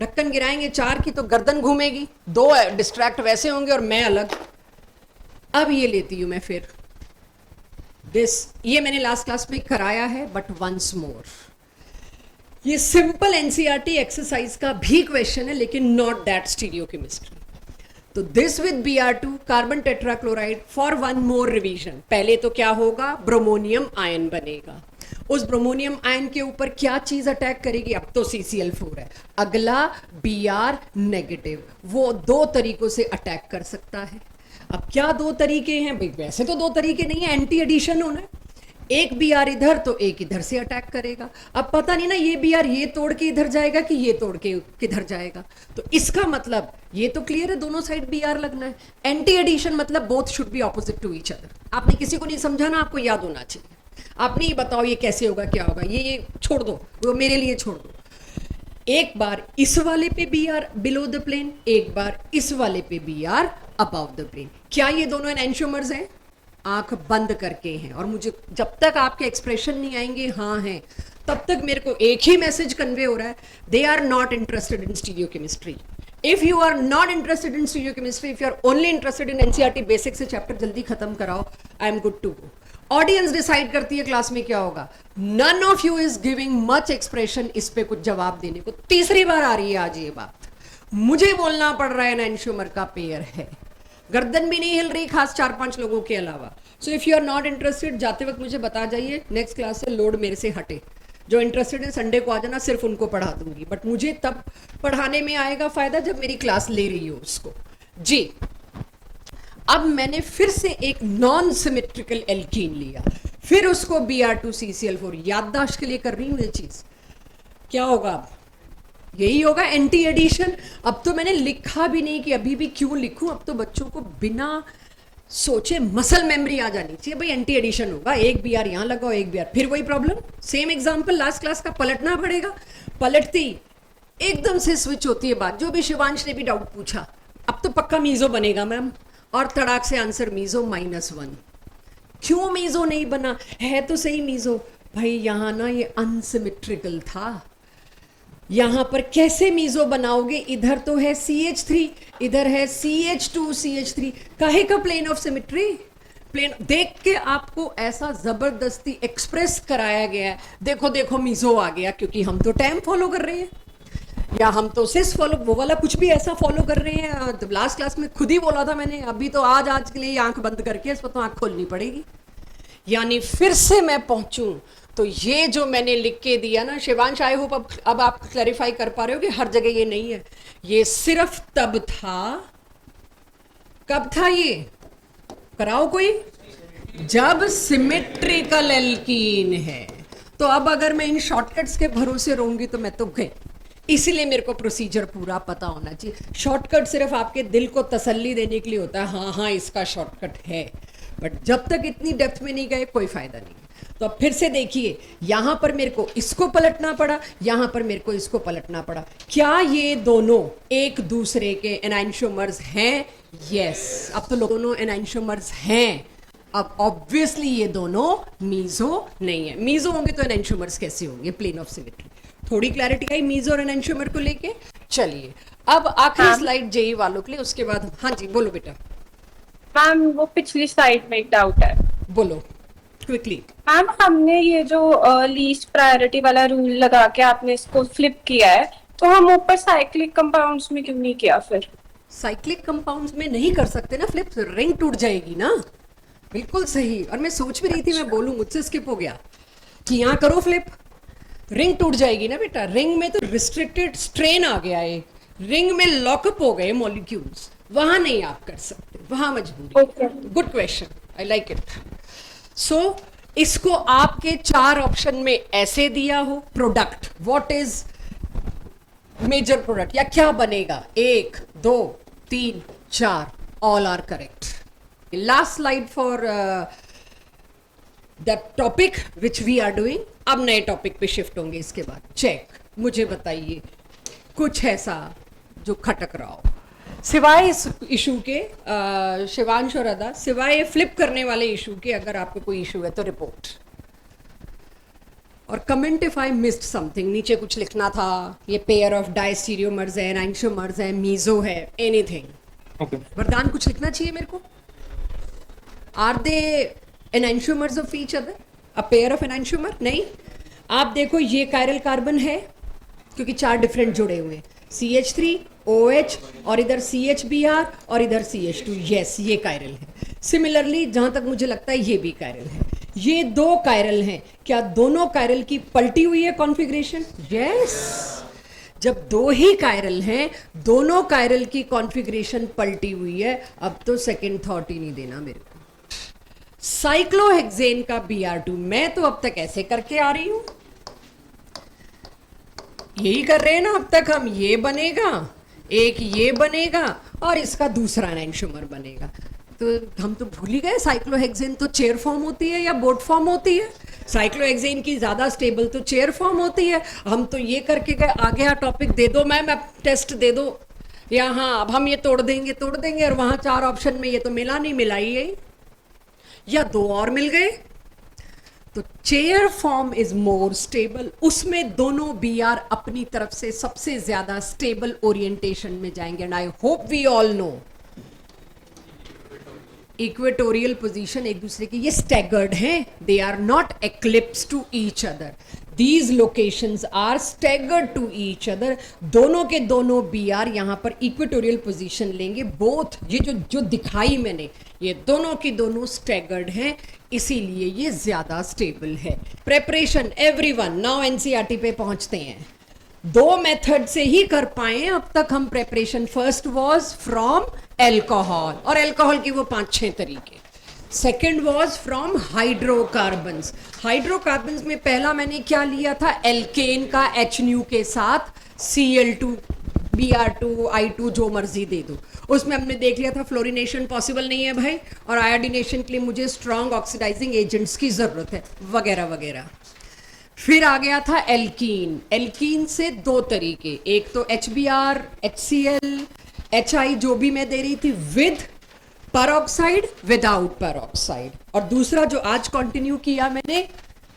ढक्कन गिराएंगे 4 की तो गर्दन घूमेगी, 2 डिस्ट्रैक्ट वैसे होंगे और मैं अलग। अब ये लेती हूं मैं फिर ये मैंने लास्ट क्लास में कराया है, बट वंस मोर, ये सिंपल एनसीईआरटी एक्सरसाइज का भी क्वेश्चन है, लेकिन नॉट दैट स्टीरियोकेमिस्ट्री। तो this with Br2 carbon tetrachloride for one more revision. पहले तो क्या होगा, ब्रोमोनियम आयन बनेगा। उस ब्रोमोनियम आयन के ऊपर क्या चीज अटैक करेगी, अब तो CCl4 है, अगला Br नेगेटिव, वो 2 तरीकों से अटैक कर सकता है। अब क्या 2 तरीके हैं भाई, वैसे तो 2 तरीके नहीं है, एंटी एडिशन होना है। एक Br इधर तो एक इधर से अटैक करेगा। अब पता नहीं ना ये Br ये तोड़ के इधर जाएगा कि ये तोड़ के किधर जाएगा। तो इसका मतलब ये तो क्लियर है, दोनों साइड Br लगना है। एंटी एडिशन मतलब both should be opposite to each other. आपने किसी को नहीं समझाना, आपको याद होना चाहिए। आपने ये बताओ ये कैसे होगा, क्या होगा, ये छोड़ दो, वो मेरे लिए छोड़ दो। एक बार इस वाले पे Br बिलो द प्लेन, एक बार इस वाले पे Br अबव द प्लेन। क्या ये दोनों एनएंशियोमर्स हैं? आंख बंद करके हैं। और मुझे जब तक आपके एक्सप्रेशन नहीं आएंगे हाँ हैं, तब तक मेरे को एक ही मैसेज कन्वे हो रहा है, they are not interested in stereochemistry. If you are not interested in stereochemistry, if you are only interested in NCERT basic से चैप्टर जल्दी खत्म कराओ, I am good to go. Audience decide करती है class में क्या होगा। None of you is giving much expression इस पे कुछ जवाब देने को। तीसरी बार आ रही है आज ये बात, मुझे बोलना पड़ रहा है एनएंशियोमर का पेयर है, गर्दन भी नहीं हिल रही, खास 4-5 लोगों के अलावा। So if you are not interested, जाते वक्त मुझे बता जाइए, नेक्स्ट क्लास से लोड मेरे से हटे। जो इंटरेस्टेड है संडे को आ जाना, सिर्फ उनको पढ़ा दूंगी, बट मुझे तब पढ़ाने में आएगा फायदा जब मेरी क्लास ले रही हो उसको जी। अब मैंने फिर से एक नॉन सिमेट्रिकल एल्कीन लिया, फिर उसको Br2CCl4, याददाश्त के लिए कर रही हूं ये चीज। क्या होगा अब, यही होगा एंटी एडिशन। अब तो मैंने लिखा भी नहीं कि अभी भी क्यों लिखूं, अब तो बच्चों को बिना सोचे मसल मेमोरी आ जानी चाहिए। भाई एंटी एडिशन होगा, एक Br यहां लगाओ, एक Br, फिर वही problem, same example last class का, पलटना पड़ेगा। पलटती एकदम से स्विच होती है बात। जो भी शिवांश ने भी डाउट पूछा, अब तो पक्का मीजो बनेगा मैम, और तड़ाक से आंसर मीजो -1। क्यों मीजो नहीं बना, है तो सही मीजो। भाई यहां ना ये अनसिमेट्रिकल था, यहां पर कैसे मीजो बनाओगे, इधर तो है CH3, इधर है CH2CH3, काहे का प्लेन ऑफ सिमेट्री। प्लेन देख के आपको ऐसा जबरदस्ती एक्सप्रेस कराया गया है, देखो देखो मीजो आ गया, क्योंकि हम तो टाइम फॉलो कर रहे हैं, या हम तो सिस फॉलो, वो वाला कुछ भी ऐसा फॉलो कर रहे हैं। लास्ट क्लास में खुद ही बोला था मैंने, अभी तो आज के लिए आंख बंद करके इस पर तो आंख खोलनी पड़ेगी। यानी फिर से मैं पहुंचूं तो ये जो मैंने लिख के दिया ना शिवांश, आई होप अब आप क्लैरिफाई कर पा रहे हो कि हर जगह ये नहीं है, ये सिर्फ तब था, कब था ये, कराओ कोई, जब सिमेट्रिकल एल्कीन है। तो अब अगर मैं इन शॉर्टकट्स के भरोसे रहूंगी तो मैं तो गई। इसीलिए मेरे को प्रोसीजर पूरा पता होना चाहिए। शॉर्टकट सिर्फ आपके दिल को तसल्ली देने के लिए होता है, हाँ हाँ इसका शॉर्टकट है, बट जब तक इतनी डेप्थ में नहीं गए कोई फायदा नहीं। तो अब फिर से देखिए, यहां पर मेरे को इसको पलटना पड़ा, यहां पर मेरे को इसको पलटना पड़ा। क्या ये दोनों एक दूसरे के एनाइंशियोमर्स हैं? यस, अब तो दोनों एनाइंशियोमर्स हैं। अब ऑब्वियसली ये दोनों मीजो नहीं है। मीजो होंगे तो एनाइंशियोमर्स कैसे होंगे, प्लेन ऑफ सिमेट्री। थोड़ी क्लैरिटी आई मीजो और एनाइंशियोमर को लेके। चलिए अब आखिरी स्लाइड जेई वालों के लिए, उसके बाद हाँ जी बोलो बेटा। मैम वो पिछली स्लाइड में एक डाउट है, बोलो क्विकली। मैम हमने ये जो लीस्ट प्रायोरिटी वाला रूल लगा के आपने इसको फ्लिप किया है, तो हम ऊपर साइक्लिक कंपाउंड्स में क्यों नहीं किया? फिर साइक्लिक कंपाउंड्स में नहीं कर सकते ना फ्लिप, रिंग टूट जाएगी ना। बिल्कुल सही, और मैं सोच भी रही थी मैं बोलूं, मुझसे स्किप हो गया कि यहाँ करो फ्लिप, रिंग टूट जाएगी ना बेटा। रिंग में तो रिस्ट्रिक्टेड स्ट्रेन आ गया है, रिंग में लॉकअप हो गए मॉलिक्यूल्स, वहां नहीं आप कर सकते, वहां मजबूरी। Good question, I like it. So इसको आपके 4 ऑप्शन में ऐसे दिया हो, product, what is major product, या क्या बनेगा, 1 2 3 4, all are correct. Last slide for the topic which we are doing. अब नए टॉपिक पे शिफ्ट होंगे इसके बाद। चेक, मुझे बताइए कुछ ऐसा जो खटक रहा हो, सिवाय इस इशू के शिवांश और अदा, सिवाय फ्लिप करने वाले इशू के, अगर आपको कोई इशू है तो रिपोर्ट और comment if I missed something. नीचे कुछ लिखना था, ये पेयर ऑफ डायस्टीरियोमर्स है, एनांशियोमर्स है, मीजो है, एनीथिंग। ओके वरदान कुछ लिखना चाहिए मेरे को। Are they enantiomers of each other, a pair of enantiomer? नहीं। आप देखो ये कायरल कार्बन है क्योंकि 4 डिफरेंट जुड़े हुए हैं, CH3 OH और इधर CHBr और इधर CH2, यस ये कायरल है। सिमिलरली जहां तक मुझे लगता है ये भी कायरल है। ये 2 कायरल हैं, क्या दोनों कायरल की पलटी हुई है कॉन्फ़िगरेशन? यस। जब 2 ही कायरल हैं, दोनों कायरल की कॉन्फ़िगरेशन पलटी हुई है, अब तो सेकंड थॉट ही नहीं देना मेरे को। साइक्लोहेक्सेन का Br2 मैं तो अब तक ऐसे करके आ रही हूं, यही कर रहे हैं ना अब तक हम। ये बनेगा, एक ये बनेगा और इसका दूसरा एनांशियोमर बनेगा। तो हम तो भूल ही गए साइक्लोहेक्सेन तो चेयर फॉर्म होती है या बोट फॉर्म होती है। साइक्लोहेक्सेन की ज्यादा स्टेबल तो चेयर फॉर्म होती है। हम तो ये करके गए, आगे आ टॉपिक दे दो मैम, अब टेस्ट दे दो, या हाँ अब हम ये तोड़ देंगे और वहां 4 ऑप्शन में ये तो मिला नहीं, मिला ही है, या 2 और मिल गए। तो chair form is more stable, उसमें दोनों Br अपनी तरफ से सबसे ज्यादा स्टेबल ओरिएंटेशन में जाएंगे। And I hope we all know equatorial position एक दूसरे की ये स्टैगर्ड हैं, they are not eclipse to each other, these locations are staggered to each other. दोनों के दोनों Br यहाँ पर इक्वेटोरियल पोजीशन लेंगे। बोथ ये जो दिखाई मैंने, ये दोनों की दोनों स्टैगर्ड हैं, इसीलिए ये ज्यादा स्टेबल है। प्रेपरेशन एवरीवन, नाउ एनसीईआरटी पे पहुंचते हैं। 2 मेथड से ही कर पाए अब तक हम preparation. First was from alcohol, और एल्कोहल की वो 5-6 तरीके। Second was from hydrocarbons. Hydrocarbons में पहला मैंने क्या लिया था, एल्केन का H के साथ Cl2 Br2 I2 जो मर्जी दे दो। उसमें हमने देख लिया था फ्लोरिनेशन पॉसिबल नहीं है भाई, और आयोडीनेशन के लिए मुझे स्ट्रॉन्ग ऑक्सीडाइजिंग एजेंट्स की जरूरत है, वगैरह वगैरह। फिर आ गया था एल्कीन। एल्कीन से 2 तरीके, एक तो HBr, HCl, HI जो भी मैं दे रही थी विद परऑक्साइड, विदाउट परऑक्साइड, और दूसरा जो आज कंटिन्यू किया मैंने,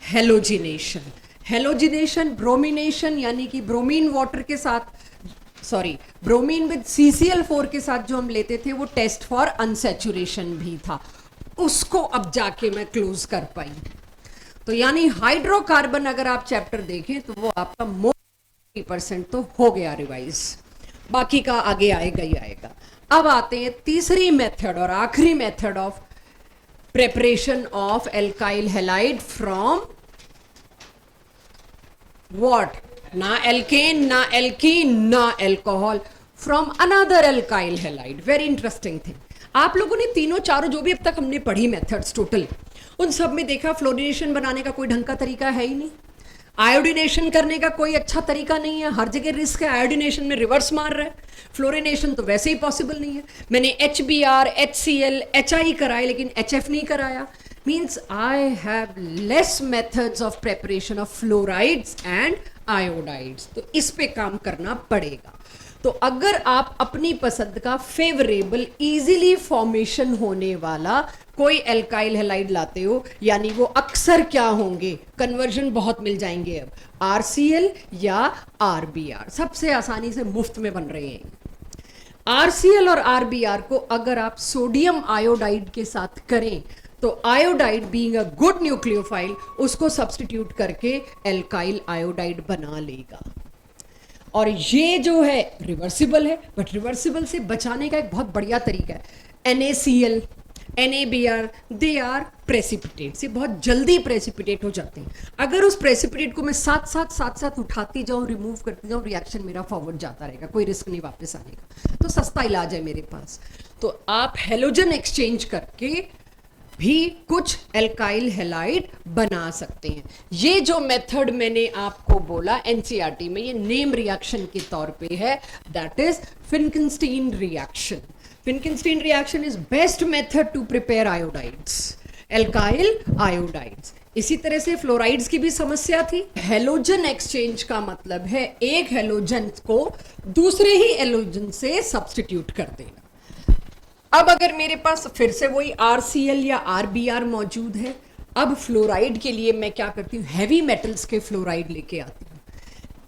हेलोजिनेशन। हेलोजिनेशन ब्रोमिनेशन, यानी कि ब्रोमीन वाटर के साथ, सॉरी ब्रोमीन विद CCl4 के साथ जो हम लेते थे, वो टेस्ट फॉर अनसैचुरेशन भी था, उसको अब जाके मैं क्लोज कर पाई। तो यानी हाइड्रोकार्बन अगर आप चैप्टर देखें तो वो आपका मोर 30% तो हो गया रिवाइज, बाकी का आगे आएगा ही आएगा। अब आते हैं तीसरी मेथड और आखिरी method of preparation of alkyl halide from what, ना एल्केन, ना एल्कीन, ना alcohol, from another alkyl halide. Very interesting thing, आप लोगों ने तीनों चारों जो भी अब तक हमने पढ़ी मेथड्स टोटल, उन सब में देखा फ्लोरिनेशन बनाने का कोई ढंग का तरीका है ही नहीं, आयोडीनेशन करने का कोई अच्छा तरीका नहीं है, हर जगह रिस्क है, आयोडीनेशन में रिवर्स मार रहा है, फ्लोरिनेशन तो वैसे ही पॉसिबल नहीं है। मैंने HBr, HCl, HI कराए लेकिन HF नहीं कराया। Means I have less methods of preparation of fluorides and iodides, तो इस पे काम करना पड़ेगा। तो अगर आप अपनी पसंद का फेवरेबल इजीली फॉर्मेशन होने वाला कोई एल्काइल हैलाइड लाते हो, यानी वो अक्सर क्या होंगे, कन्वर्जन बहुत मिल जाएंगे अब, RCl या RBr, सबसे आसानी से मुफ्त में बन रहे हैं। RCl और RBr को अगर आप सोडियम आयोडाइड के साथ करें तो iodide being a good nucleophile उसको सब्स्टिट्यूट करके एल्काइल आयोडाइड बना लेगा। और ये जो है रिवर्सिबल है, बट रिवर्सिबल से बचाने का एक बहुत बढ़िया तरीका है। NaCl, NaBr, they are precipitate, से बहुत जल्दी प्रेसिपिटेट हो जाते हैं। अगर उस प्रेसिपिटेट को मैं साथ साथ उठाती जाऊं, रिमूव करती जाऊं, रिएक्शन मेरा फॉरवर्ड जाता रहेगा, कोई रिस्क नहीं वापस आने का। तो सस्ता इलाज है मेरे पास। तो आप हेलोजन एक्सचेंज करके भी कुछ एल्काइल हैलाइड बना सकते हैं। ये जो मेथड मैंने आपको बोला एनसीईआरटी में, ये नेम रिएक्शन के तौर पे है, that is Finkelstein reaction. Finkelstein reaction is best method to prepare iodides, alkyl iodides. इसी तरह से फ्लोराइड्स की भी समस्या थी। हेलोजन एक्सचेंज का मतलब है एक हेलोजन को दूसरे ही हेलोजन से सब्स्टिट्यूट कर देना। अब अगर मेरे पास फिर से वही RCl या RBr मौजूद है, अब फ्लोराइड के लिए मैं क्या करती हूँ, हैवी मेटल्स के फ्लोराइड लेके आती हूँ।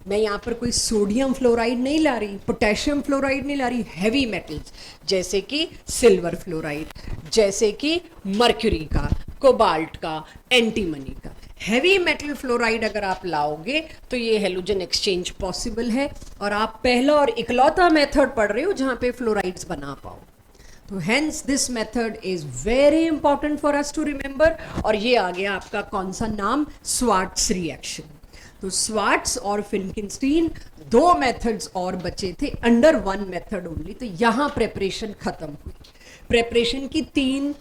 मैं यहाँ पर कोई सोडियम फ्लोराइड नहीं ला रही, पोटेशियम फ्लोराइड नहीं ला रही, हैवी मेटल्स जैसे कि सिल्वर फ्लोराइड, जैसे कि मर्क्यूरी का, कोबाल्ट का, एंटीमनी का। हैवी मेटल फ्लोराइड अगर आप लाओगे तो ये हेलोजन एक्सचेंज पॉसिबल है, और आप पहला और इकलौता मेथड पढ़ रहे हो जहाँ पे फ्लोराइड्स बना पाओ। तो hence this method is very important for us to remember. और ये आ गया आपका कौन सा नाम, स्वार्ट्स रिएक्शन। तो स्वार्ट्स और फिल्किंस्टीन दो मेथड्स और बचे थे अंडर वन मेथड ओनली। तो यहाँ प्रेपरेशन खत्म हुई। प्रेपरेशन की 3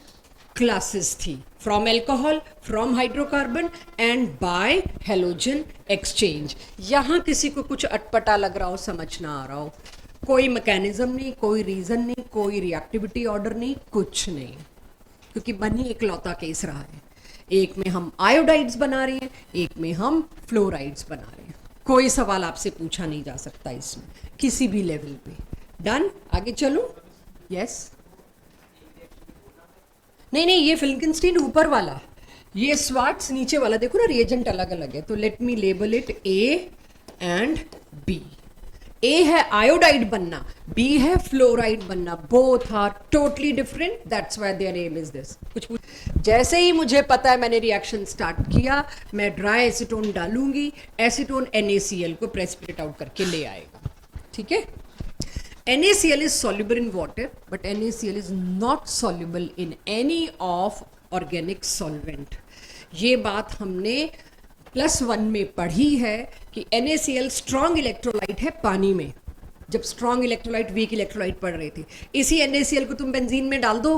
क्लासेस थी, from alcohol, from hydrocarbon and bye halogen exchange. यहाँ किसी को कुछ अटपटा लग रहा हो, समझ ना आ रहा हो, कोई मैकेनिज्म नहीं, कोई रीजन नहीं, कोई रिएक्टिविटी ऑर्डर नहीं, कुछ नहीं, क्योंकि बनी इकलौता केस रहा है। एक में हम आयोडाइड्स बना रहे हैं, एक में हम फ्लोराइड्स बना रहे हैं। कोई सवाल आपसे पूछा नहीं जा सकता इसमें किसी भी लेवल पे। डन, आगे चलूं? यस, नहीं, ये फिल्किंस्टीन ऊपर वाला, ये स्वार्ट्स नीचे वाला। देखो ना, रिएजेंट अलग अलग है, तो let me label it A and B। A है आयोडाइड बनना, B है फ्लोराइड बनना। Both are totally different, that's why there um is this. जैसे ही मुझे पता है, मैंने रिएक्शन स्टार्ट किया, मैं ड्राई एसीटोन डालूंगी, एसीटोन NaCl को प्रेसिपिटेट आउट करके ले आएगा। ठीक है, NaCl is soluble in water, but NaCl is not soluble in any of organic solvent। ये बात हमने +1 में पढ़ी है कि NaCl स्ट्रॉन्ग इलेक्ट्रोलाइट है पानी में। जब स्ट्रॉन्ग इलेक्ट्रोलाइट वीक इलेक्ट्रोलाइट पढ़ रही थी, इसी NaCl को तुम बेंजीन में डाल दो,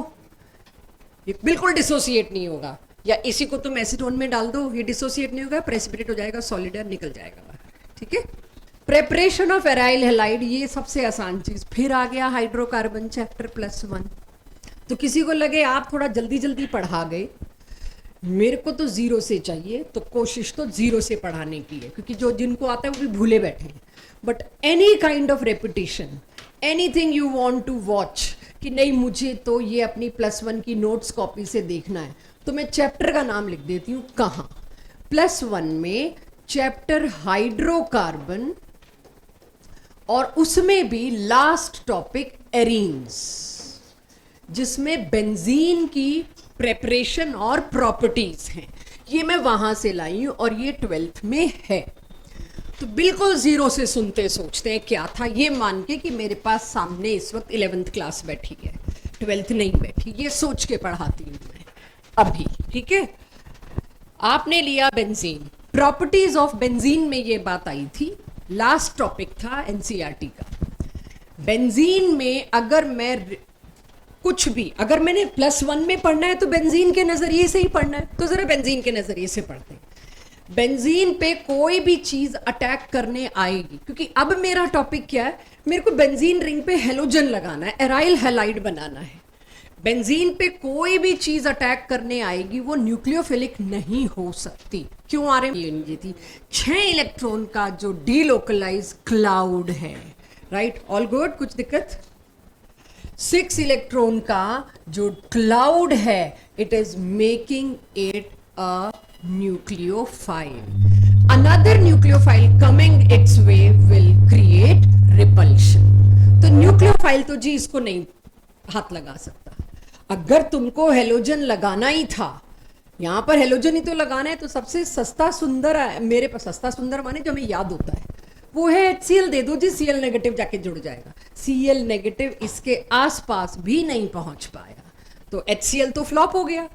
ये बिल्कुल डिसोसिएट नहीं होगा, या इसी को तुम एसीटोन में डाल दो, ये डिसोसिएट नहीं होगा, प्रेसिपिटेट हो जाएगा, सॉलिड एयर निकल जाएगा बाहर। ठीक है, प्रेपरेशन ऑफ एराइल हैलाइड, ये सबसे आसान चीज। फिर आ गया हाइड्रोकार्बन चैप्टर +1। तो किसी को लगे आप थोड़ा जल्दी जल्दी पढ़ा गए, मेरे को तो 0 से चाहिए, तो कोशिश तो 0 से पढ़ाने की है, क्योंकि जो जिनको आता है वो भी भूले बैठे हैं। But any kind of repetition, anything you want to watch, कि नहीं मुझे तो ये अपनी +1 की नोट्स कॉपी से देखना है, तो मैं चैप्टर का नाम लिख देती हूँ। कहाँ? +1 में चैप्टर हाइड्रोकार्बन, और उसमें भी लास्ट टॉपिक एरीन्स, जिसमें बेंजीन की प्रेपरेशन और प्रॉपर्टीज हैं। ये मैं वहां से लाई हूं, और ये 12th में है। तो बिल्कुल 0 से सुनते सोचते हैं क्या था, ये मान के कि मेरे पास सामने इस वक्त 11th क्लास बैठी है, 12th नहीं बैठी, ये सोच के पढ़ाती हूँ मैं अभी। ठीक है, आपने लिया बेंजीन, प्रॉपर्टीज ऑफ बेंजीन में ये बात आई थी, लास्ट टॉपिक था NCERT का। बेंजीन में अगर मैं कुछ भी, अगर मैंने +1 में पढ़ना है तो बेंजीन के नजरिए से ही पढ़ना है, तो जरा बेंजीन के नजरिए से पढ़ते हैं। बेंजीन पे कोई भी चीज अटैक करने आएगी, क्योंकि अब मेरा टॉपिक क्या है, मेरे को बेंजीन रिंग पे हेलोजन लगाना है, एराइल हैलाइड बनाना है। बेंजीन पे कोई भी चीज अटैक करने आएगी, वो न्यूक्लियोफिलिक नहीं हो सकती। क्यों आ रहे ये थी, 6 इलेक्ट्रॉन का जो डीलोकलाइज क्लाउड है, राइट, ऑल गुड, कुछ दिक्कत? 6 इलेक्ट्रॉन का जो क्लाउड है, it is making it a nucleophile. Another nucleophile coming it's way will create repulsion. तो न्यूक्लियोफाइल तो जी इसको नहीं हाथ लगा सकता। अगर तुमको हेलोजन लगाना ही था, यहां पर हेलोजन ही तो लगाना है, तो सबसे सस्ता सुंदर है मेरे पास, सस्ता सुंदर माने जो हमें याद होता है वो है HCl। दे दो जी, Cl नेगेटिव जाके जुड़ जाएगा। Cl नेगेटिव इसके आसपास भी नहीं पहुंच पाया, तो HCl तो फ्लॉप हो गया।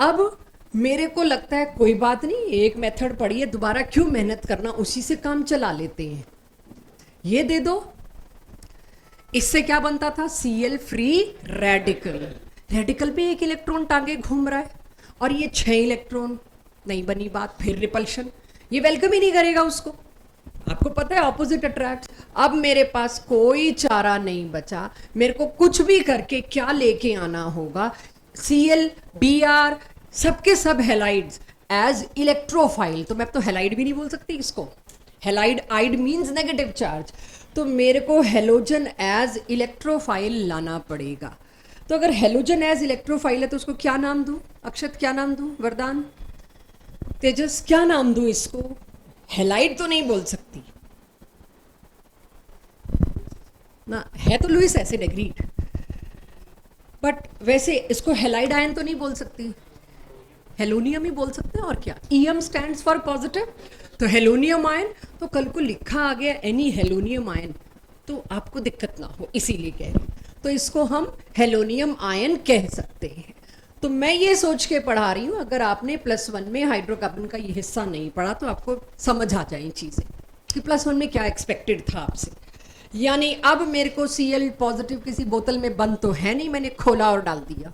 अब मेरे को लगता है कोई बात नहीं, एक मेथड पढ़ी है, दोबारा क्यों मेहनत करना, उसी से काम चला लेते हैं। ये दे दो, इससे क्या बनता था, Cl फ्री रेडिकल। रेडिकल पे 1 इलेक्ट्रॉन टांगे घूम रहा है, और ये 6 इलेक्ट्रॉन, नहीं बनी बात, फिर रिपल्शन, ये वेलकम ही नहीं करेगा उसको। आपको पता है ऑपोजिट अट्रैक्ट। अब मेरे पास कोई चारा नहीं बचा, मेरे को कुछ भी करके क्या लेके आना होगा, Cl, Br, सबके सब हेलाइड्स एज इलेक्ट्रोफाइल, तो मैं अब तो हेलाइड भी नहीं बोल सकती इसको, हेलाइड आइड मीन्स नेगेटिव चार्ज, तो मेरे को हेलोजन एज इलेक्ट्रोफाइल लाना पड़ेगा। तो अगर हेलोजन एज इलेक्ट्रोफाइल है तो उसको क्या नाम दूं? अक्षत क्या नाम दूं? वरदान, तेजस क्या नाम दूं इसको? हेलाइड तो नहीं बोल सकती ना, है तो लुइस एसिड एग्रीड, बट वैसे इसको हेलाइड आयन तो नहीं बोल सकती, हेलोनियम ही बोल सकते हैं और क्या। ईएम स्टैंड्स फॉर पॉजिटिव, तो हेलोनियम आयन, तो कल को लिखा आ गया एनी हेलोनियम आयन तो आपको दिक्कत ना हो, इसीलिए कह रही हूँ। तो इसको हम हेलोनियम आयन कह सकते हैं। तो मैं ये सोच के पढ़ा रही हूँ, अगर आपने +1 में हाइड्रोकार्बन का ये हिस्सा नहीं पढ़ा तो आपको समझ आ जाए चीज़ें कि +1 में क्या एक्सपेक्टेड था आपसे। यानी अब मेरे को Cl पॉजिटिव किसी बोतल में बंद तो है नहीं, मैंने खोला और डाल दिया।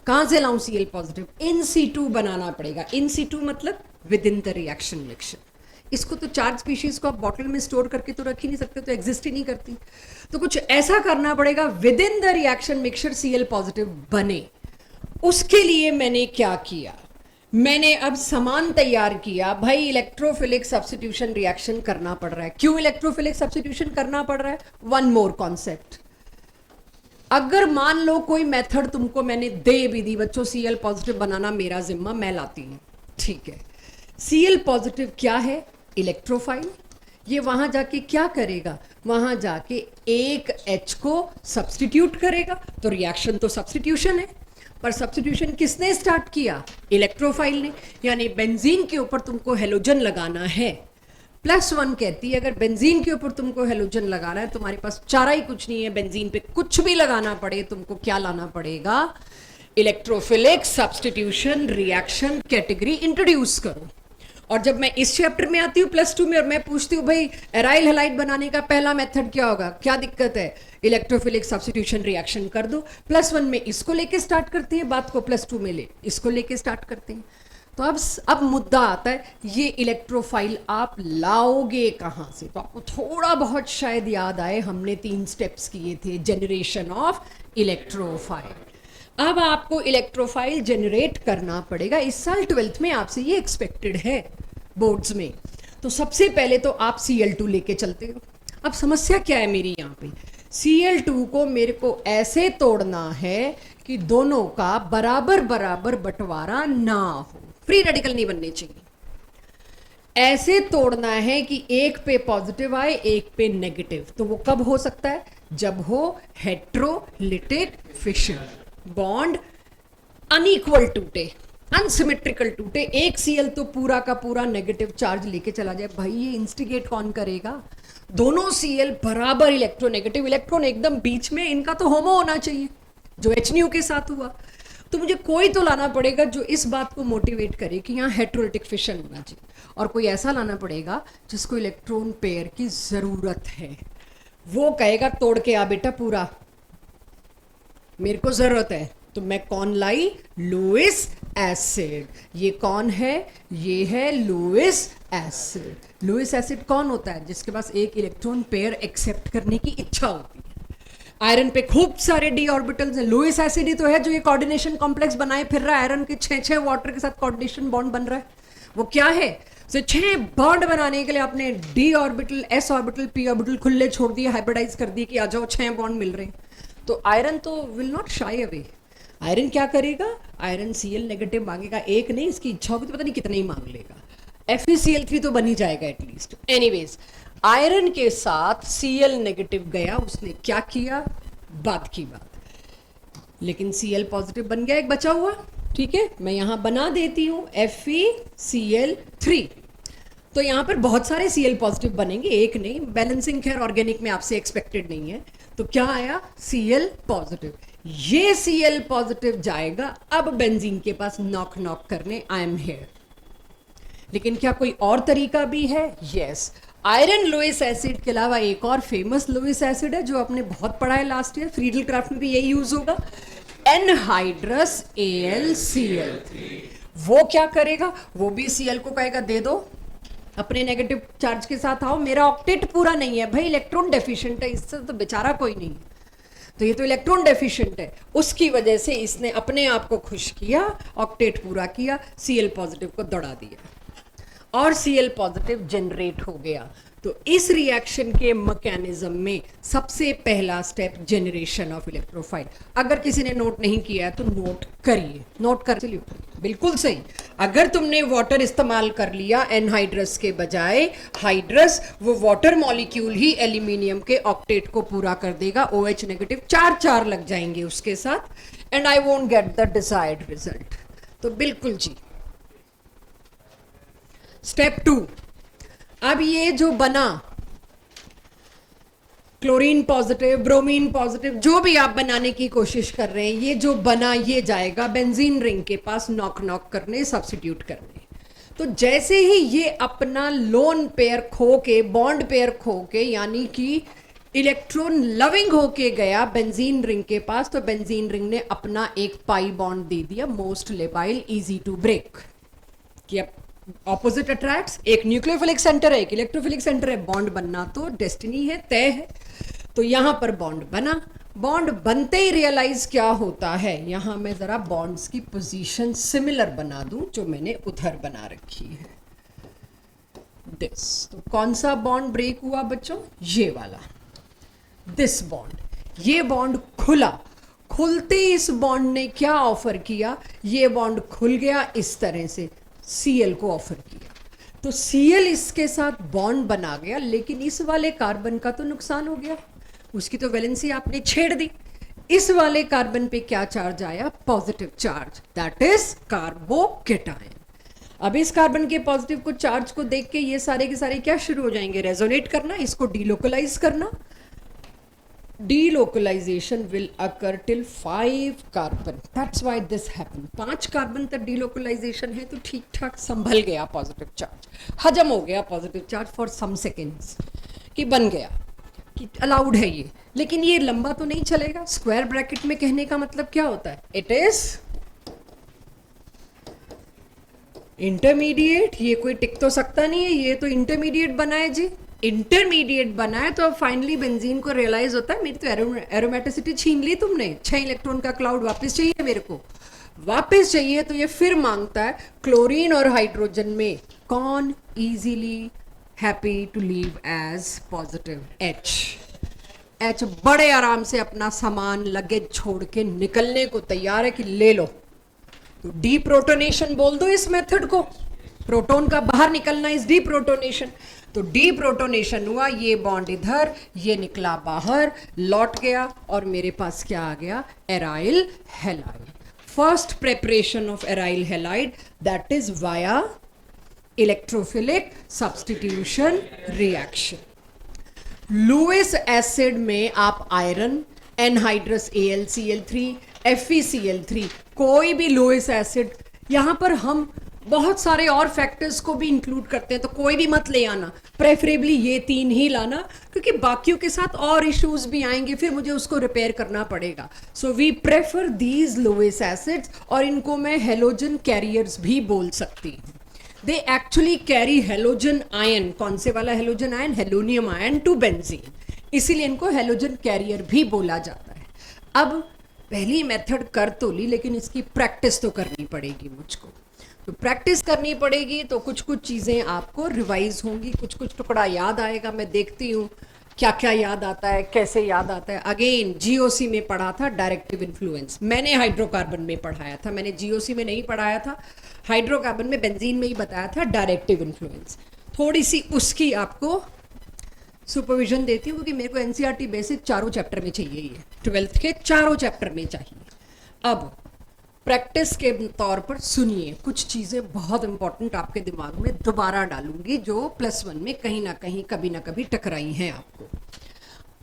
कहाँ से लाऊं Cl पॉजिटिव? इन situ बनाना पड़ेगा। इन situ मतलब with in the reaction mixture. इसको तो चार्ज स्पीशीज को आप बॉटल में स्टोर करके तो रख ही नहीं सकते, तो एग्जिस्ट ही नहीं करती। तो कुछ ऐसा करना पड़ेगा with in the reaction mixture Cl positive बने। उसके लिए मैंने क्या किया, मैंने अब सामान तैयार किया। भाई इलेक्ट्रोफिलिक सब्स्टिट्यूशन रिएक्शन करना पड़ रहा है। क्यों इलेक्ट्रोफिलिक सब्स्टिट्यूशन करना पड़ रहा है? वन मोर कॉन्सेप्ट, अगर मान लो कोई मेथड तुमको मैंने दे भी दी, बच्चों Cl पॉजिटिव बनाना मेरा जिम्मा, मैं लाती हूँ, ठीक है। Cl पॉजिटिव क्या है? इलेक्ट्रोफाइल। ये वहां जाके क्या करेगा? वहां जाके एक H को सब्स्टिट्यूट करेगा, तो रिएक्शन तो सब्स्टिट्यूशन है, पर सब्स्टिट्यूशन किसने स्टार्ट किया? इलेक्ट्रोफाइल ने। यानी बेंजीन के ऊपर तुमको हेलोजन लगाना है। +1 कहती है अगर बेंजीन के ऊपर तुमको हेलोजन लगाना है, तुम्हारे पास चारा ही कुछ नहीं है, बेंजीन पे कुछ भी लगाना पड़े, तुमको क्या लाना पड़ेगा? Electrophilic substitution reaction category introduce करो। और जब मैं इस चैप्टर में आती हूँ +2 में, और मैं पूछती हूँ भाई एराइल हैलाइड बनाने का पहला मेथड क्या होगा, क्या दिक्कत है? इलेक्ट्रोफिलिक सब्स्टिट्यूशन रिएक्शन कर दो। +1 में इसको लेके स्टार्ट करते हैं बात को, +2 में ले इसको लेके स्टार्ट करते हैं। तो अब मुद्दा आता है, ये इलेक्ट्रोफाइल आप लाओगे कहाँ से? तो आपको थोड़ा बहुत शायद याद आए, हमने 3 स्टेप्स किए थे, जनरेशन ऑफ इलेक्ट्रोफाइल। अब आपको इलेक्ट्रोफाइल जनरेट करना पड़ेगा। इस साल 12th में आपसे ये एक्सपेक्टेड है बोर्ड्स में। तो सबसे पहले तो आप Cl2 लेके चलते हो। अब समस्या क्या है मेरी यहाँ पे? Cl2 को मेरे को ऐसे तोड़ना है कि दोनों का बराबर बराबर बंटवारा ना हो, फ्री रेडिकल नहीं बनने चाहिए। ऐसे तोड़ना है कि एक पे पॉजिटिव आए, एक पे नेगेटिव। तो वो कब हो सकता है? जब हो हेट्रोलिटिक फिशन, बॉन्ड अनइक्वल टूटे, अनसिमेट्रिकल टूटे। एक Cl तो पूरा का पूरा नेगेटिव चार्ज लेके चला जाए। भाई ये इंस्टिगेट कौन करेगा? दोनों Cl बराबर इलेक्ट्रोनेगेटिव, इलेक्ट्रॉन एकदम बीच में, इनका तो होमो होना चाहिए जो H के साथ हुआ। तो मुझे कोई तो लाना पड़ेगा जो इस बात को मोटिवेट करे कि यहाँ हेट्रोलिटिक फिशन होना चाहिए, और कोई ऐसा लाना पड़ेगा जिसको इलेक्ट्रॉन पेयर की जरूरत है। वो कहेगा तोड़ के आ बेटा पूरा, मेरे को जरूरत है। तो मैं कौन लाई? Lewis acid. ये कौन है? ये है लुईस एसिड। लुईस एसिड कौन होता है? जिसके पास एक इलेक्ट्रॉन पेयर एक्सेप्ट करने की इच्छा होती है। आयरन पे खूब सारे डी ऑर्बिटल्स हैं। लुईस एसिड ही तो है जो ये कोऑर्डिनेशन कॉम्प्लेक्स बनाए फिर रहा है। आयरन के 6 वाटर के साथ कोऑर्डिनेशन बॉन्ड बन रहा है। वो क्या है? तो 6 बॉन्ड बनाने के लिए आपने D orbital, S orbital, P orbital खुले छोड़ दिए, हाइब्रिडाइज कर दिए कि आ जाओ 6 बॉन्ड मिल रहे हैं। तो आयरन तो will not shy away. Iron क्या करेगा? आयरन Cl नेगेटिव मांगेगा, एक नहीं, इसकी इच्छा होगी तो पता नहीं कितने ही मांग लेगा। FeCl3 तो बन ही जाएगा एटलीस्ट। एनीवेज, आयरन के साथ Cl नेगेटिव गया, उसने क्या किया? बात की बात। लेकिन Cl पॉजिटिव बन गया, एक बचा हुआ, ठीक है, मैं यहां बना देती हूं FeCl3। तो यहां पर बहुत सारे Cl पॉजिटिव बनेंगे, एक नहीं। बैलेंसिंग खैर ऑर्गेनिक में आपसे एक्सपेक्टेड नहीं है। तो क्या आया? Cl positive. ये Cl पॉजिटिव जाएगा अब बेंजीन के पास नॉक नॉक करने, आई एम हेयर। लेकिन क्या कोई और तरीका भी है? यस। आयरन लुईस एसिड के अलावा एक और फेमस लुईस एसिड है जो आपने बहुत पढ़ा है लास्ट ईयर, फ्रीडल क्राफ्ट में भी यही यूज होगा, एनहाइड्रस AlCl3। वो क्या करेगा? वो भी Cl को कहेगा दे दो, अपने नेगेटिव चार्ज के साथ आओ, मेरा ऑक्टेट पूरा नहीं है भाई, इलेक्ट्रॉन डेफिशिएंट है, इससे तो बेचारा कोई नहीं। तो ये तो इलेक्ट्रॉन डेफिशिएंट है, उसकी वजह से इसने अपने आप को खुश किया, ऑक्टेट पूरा किया, Cl पॉजिटिव को दौड़ा दिया और Cl पॉजिटिव जनरेट हो गया। तो इस रिएक्शन के मैकेनिज्म में सबसे पहला स्टेप जनरेशन ऑफ इलेक्ट्रोफाइल। अगर किसी ने नोट नहीं किया है तो नोट करिए, नोट कर चलिए, बिल्कुल सही। अगर तुमने वाटर इस्तेमाल कर लिया एनहाइड्रस के बजाय हाइड्रस, वो वाटर मॉलिक्यूल ही एल्यूमिनियम के ऑक्टेट को पूरा कर देगा, OH नेगेटिव 4 लग जाएंगे उसके साथ, and I won't get the desired result. तो बिल्कुल जी। स्टेप 2, अब ये जो बना क्लोरीन पॉजिटिव, ब्रोमीन पॉजिटिव, जो भी आप बनाने की कोशिश कर रहे हैं, ये जो बना ये जाएगा बेंजीन रिंग के पास नॉक करने, सब्स्टिट्यूट करने। तो जैसे ही ये अपना लोन पेयर खो के, बॉन्ड पेयर खो के, यानी कि इलेक्ट्रॉन लविंग होके गया बेंजीन रिंग के पास, तो बेंजीन रिंग ने अपना एक पाई बॉन्ड दे दिया, most labile, easy to break, कि अब ऑपोजिट अट्रैक्ट्स, एक न्यूक्लियोफिलिक सेंटर है, एक इलेक्ट्रोफिलिक सेंटर है, बॉन्ड बनना तो डेस्टिनी है, तय है। तो यहां पर बॉन्ड बना, बॉन्ड बनते ही रियलाइज क्या होता है, यहां मैं जरा बॉन्ड्स की पोजीशन सिमिलर बना दूं जो मैंने उधर बना रखी है, दिस। तो कौन सा बॉन्ड ब्रेक हुआ बच्चों, ये वाला, दिस बॉन्ड। ये बॉन्ड खुला, खुलते इस बॉन्ड ने क्या ऑफर किया, ये बॉन्ड खुल गया इस तरह से, Cl को ऑफर किया। तो Cl इसके साथ बॉन्ड बना गया, लेकिन इस वाले कार्बन का तो नुकसान हो गया, उसकी तो वैलेंसी आपने छेड़ दी। इस वाले कार्बन पे क्या चार्ज आया, positive charge, that is carbocation. अब इस कार्बन के पॉजिटिव को चार्ज को देख के ये सारे के सारे क्या शुरू हो जाएंगे, रेजोनेट करना, इसको डीलोकलाइज करना। Delocalization will occur till 5 carbon. That's why this happened. 5 carbon तक delocalization है तो ठीक ठाक संभल गया पॉजिटिव चार्ज, हजम हो गया positive charge for some seconds, कि बन गया, कि अलाउड है ये। लेकिन ये लंबा तो नहीं चलेगा। स्क्वायर ब्रैकेट में कहने का मतलब क्या होता है, इट इज इंटरमीडिएट। ये कोई टिक तो सकता नहीं है, ये तो इंटरमीडिएट बना है जी, इंटरमीडिएट बना है। तो अब फाइनली बेंजीन को रियलाइज होता है मेरी तो एरोमेटिसिटी छीन ली तुमने, 6 इलेक्ट्रॉन का क्लाउड वापस चाहिए मेरे को, वापस चाहिए। तो ये फिर मांगता है क्लोरीन और हाइड्रोजन में कौन easily happy to leave as positive, H बड़े आराम से अपना सामान लगेज छोड़ के निकलने को तैयार है कि ले लो। तो डीप्रोटोनेशन बोल दो इस मेथड को, प्रोटॉन का बाहर निकलना इज डीप्रोटोनेशन। तो डीप्रोटोनेशन हुआ, ये बॉन्ड इधर, ये निकला बाहर, लौट गया और मेरे पास क्या आ गया, aryl halide. First preparation of aryl halide, that is via electrophilic substitution reaction. Lewis acid में आप आयरन, एनहाइड्रस AlCl3, FeCl3, कोई भी लुईस एसिड, यहां पर हम बहुत सारे और फैक्टर्स को भी इंक्लूड करते हैं, तो कोई भी मत ले आना, प्रेफरेबली ये 3 ही लाना, क्योंकि बाकियों के साथ और इश्यूज भी आएंगे, फिर मुझे उसको रिपेयर करना पड़ेगा। So we prefer these Lewis acids, और इनको मैं हेलोजन कैरियर्स भी बोल सकती हूँ। They actually carry halogen ion. कौन से वाला halogen ion, halonium ion to benzene, इसीलिए इनको हेलोजन कैरियर भी बोला जाता है। अब पहली मेथड कर तो ली, लेकिन इसकी प्रैक्टिस तो करनी पड़ेगी मुझको। तो प्रैक्टिस करनी पड़ेगी, तो कुछ कुछ चीज़ें आपको रिवाइज होंगी, कुछ कुछ टुकड़ा याद आएगा। मैं देखती हूँ क्या क्या याद आता है, कैसे याद आता है। अगेन GOC में पढ़ा था डायरेक्टिव इन्फ्लुएंस, मैंने हाइड्रोकार्बन में पढ़ाया था, मैंने GOC में नहीं पढ़ाया था, हाइड्रोकार्बन में बेंजीन में ही बताया था डायरेक्टिव इन्फ्लुएंस। थोड़ी सी उसकी आपको सुपरविजन देती हूँ, क्योंकि मेरे को NCERT बेसिक चारों चैप्टर में चाहिए, ये 12th के चारों चैप्टर में चाहिए। अब प्रैक्टिस के तौर पर सुनिए, कुछ चीज़ें बहुत इंपॉर्टेंट आपके दिमाग में दोबारा डालूंगी, जो +1 में कहीं ना कहीं कभी ना कभी टकराई हैं आपको।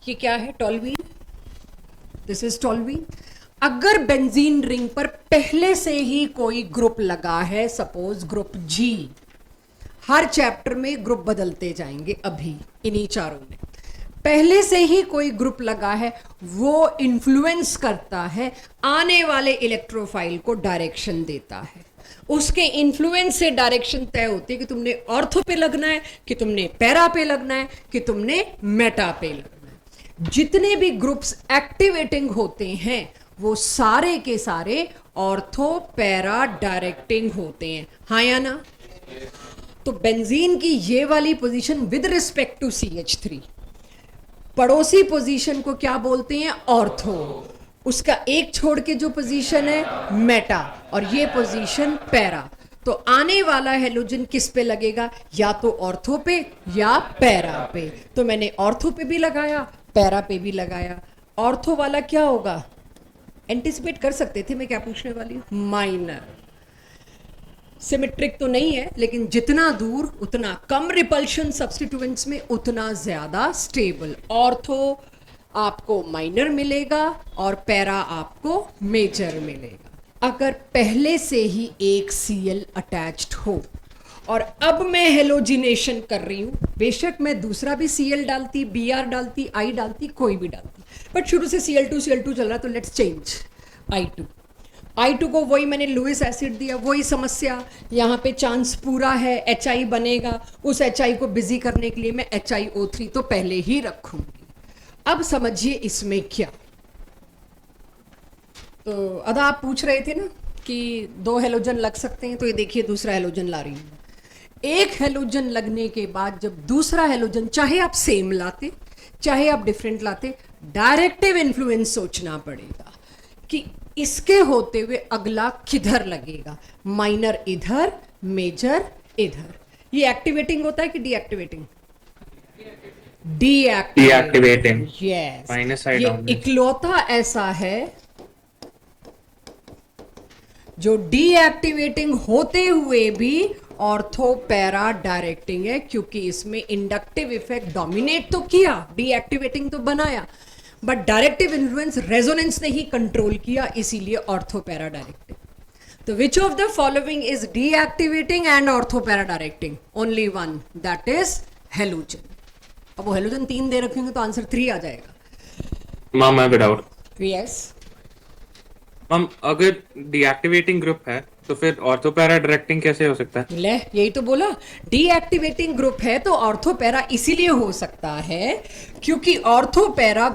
ये क्या है, टॉल्वीन, दिस इज टॉल्वीन। अगर बेंजीन रिंग पर पहले से ही कोई ग्रुप लगा है, सपोज ग्रुप G, हर चैप्टर में ग्रुप बदलते जाएंगे, अभी इन्हीं चारों में पहले से ही कोई ग्रुप लगा है, वो इन्फ्लुएंस करता है, आने वाले इलेक्ट्रोफाइल को डायरेक्शन देता है। उसके इन्फ्लुएंस से डायरेक्शन तय होती है कि तुमने ऑर्थो पे लगना है, कि तुमने पैरा पे लगना है, कि तुमने मेटा पे लगना है। जितने भी ग्रुप्स एक्टिवेटिंग होते हैं वो सारे के सारे ऑर्थो पैरा डायरेक्टिंग होते हैं, हाँ या ना? तो बेंजीन की ये वाली position with respect to CH3, पड़ोसी पोजीशन को क्या बोलते हैं? ऑर्थो। उसका एक छोड़ के जो पोजीशन है मेटा, और ये पोजीशन पैरा। तो आने वाला हेलोजन किस पे लगेगा? या तो ऑर्थो पे या पैरा पे। तो मैंने ऑर्थो पे भी लगाया, पैरा पे भी लगाया। ऑर्थो वाला क्या होगा? एंटिसिपेट कर सकते थे मैं क्या पूछने वाली हूं? माइनर। सिमेट्रिक तो नहीं है, लेकिन जितना दूर उतना कम रिपल्शन सब्स्टिट्यूएंट्स में, उतना ज्यादा स्टेबल। ऑर्थो आपको माइनर मिलेगा और पैरा आपको मेजर मिलेगा। अगर पहले से ही एक Cl अटैच्ड हो और अब मैं हेलोजिनेशन कर रही हूं, बेशक मैं दूसरा भी Cl डालती, Br डालती, I डालती, कोई भी डालती, बट शुरू से Cl2 चल रहा है, तो लेट्स चेंज I2 को वही मैंने लुइस एसिड दिया, वही समस्या। यहाँ पे चांस पूरा है HI बनेगा, उस HI को बिजी करने के लिए मैं HiO3 तो पहले ही रखूंगी। अब समझिए इसमें क्या। तो अदा आप पूछ रहे थे ना कि 2 हेलोजन लग सकते हैं, तो ये देखिए दूसरा हेलोजन ला रही हूँ। एक हेलोजन लगने के बाद जब दूसरा हेलोजन, चाहे आप सेम लाते चाहे आप डिफरेंट लाते, डायरेक्टिव इन्फ्लुएंस सोचना पड़ेगा कि इसके होते हुए अगला किधर लगेगा। माइनर इधर, मेजर इधर। ये एक्टिवेटिंग होता है कि deactivating? Deactivating. Yes, minus side ये डाउन। इकलौता ऐसा है जो डीएक्टिवेटिंग होते हुए भी ऑर्थो पैरा डायरेक्टिंग है, क्योंकि इसमें इंडक्टिव इफेक्ट डोमिनेट तो किया, डीएक्टिवेटिंग तो बनाया, बट डायरेक्टिव इन्फ्लुएंस रेजोनेंस ने ही कंट्रोल किया, इसीलिए ऑर्थो पैरा डायरेक्टिंग। तो which of the following is deactivating and ortho para directing? Only one, that is halogen. अब वो हेलोजन 3 दे रखेंगे तो आंसर 3 आ जाएगा। Ma'am without. यस, मैम अगर डीएक्टिवेटिंग ग्रुप है तो फिर ऑर्थो पैरा डायरेक्टिंग कैसे हो सकता है? ले यही तो बोला, डीएक्टिवेटिंग ग्रुप है तो ऑर्थो पैरा इसीलिए हो सकता है क्योंकि ortho para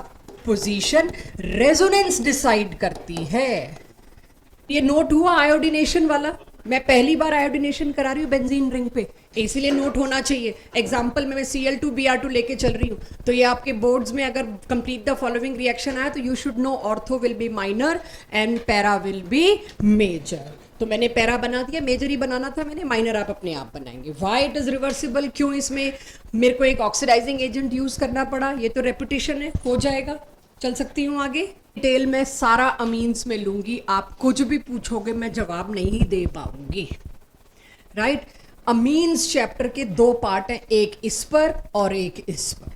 position resonance decide करती है। ये नोट हुआ आयोडीनेशन वाला, मैं पहली बार आयोडीनेशन करा रही हूँ बेंजीन रिंग पे, इसीलिए नोट होना चाहिए। एग्जाम्पल में मैं Cl2 Br2 लेके चल रही हूँ, तो ये आपके बोर्ड्स में अगर कंप्लीट द फॉलोइंग रिएक्शन आया तो you should know ortho will be minor and para will be major. तो मैंने पैरा बना दिया, मेजर ही बनाना था मैंने, माइनर आप अपने आप बनाएंगे। Why it is reversible? क्यों इसमें मेरे को एक ऑक्सीडाइजिंग एजेंट यूज करना पड़ा? ये तो रेपिटेशन है, हो जाएगा, चल सकती हूँ आगे। डिटेल में सारा अमीन्स में लूंगी, आप कुछ भी पूछोगे मैं जवाब नहीं दे पाऊंगी। राइट, अमीन्स चैप्टर के 2 पार्ट हैं, एक इस पर और एक इस पर,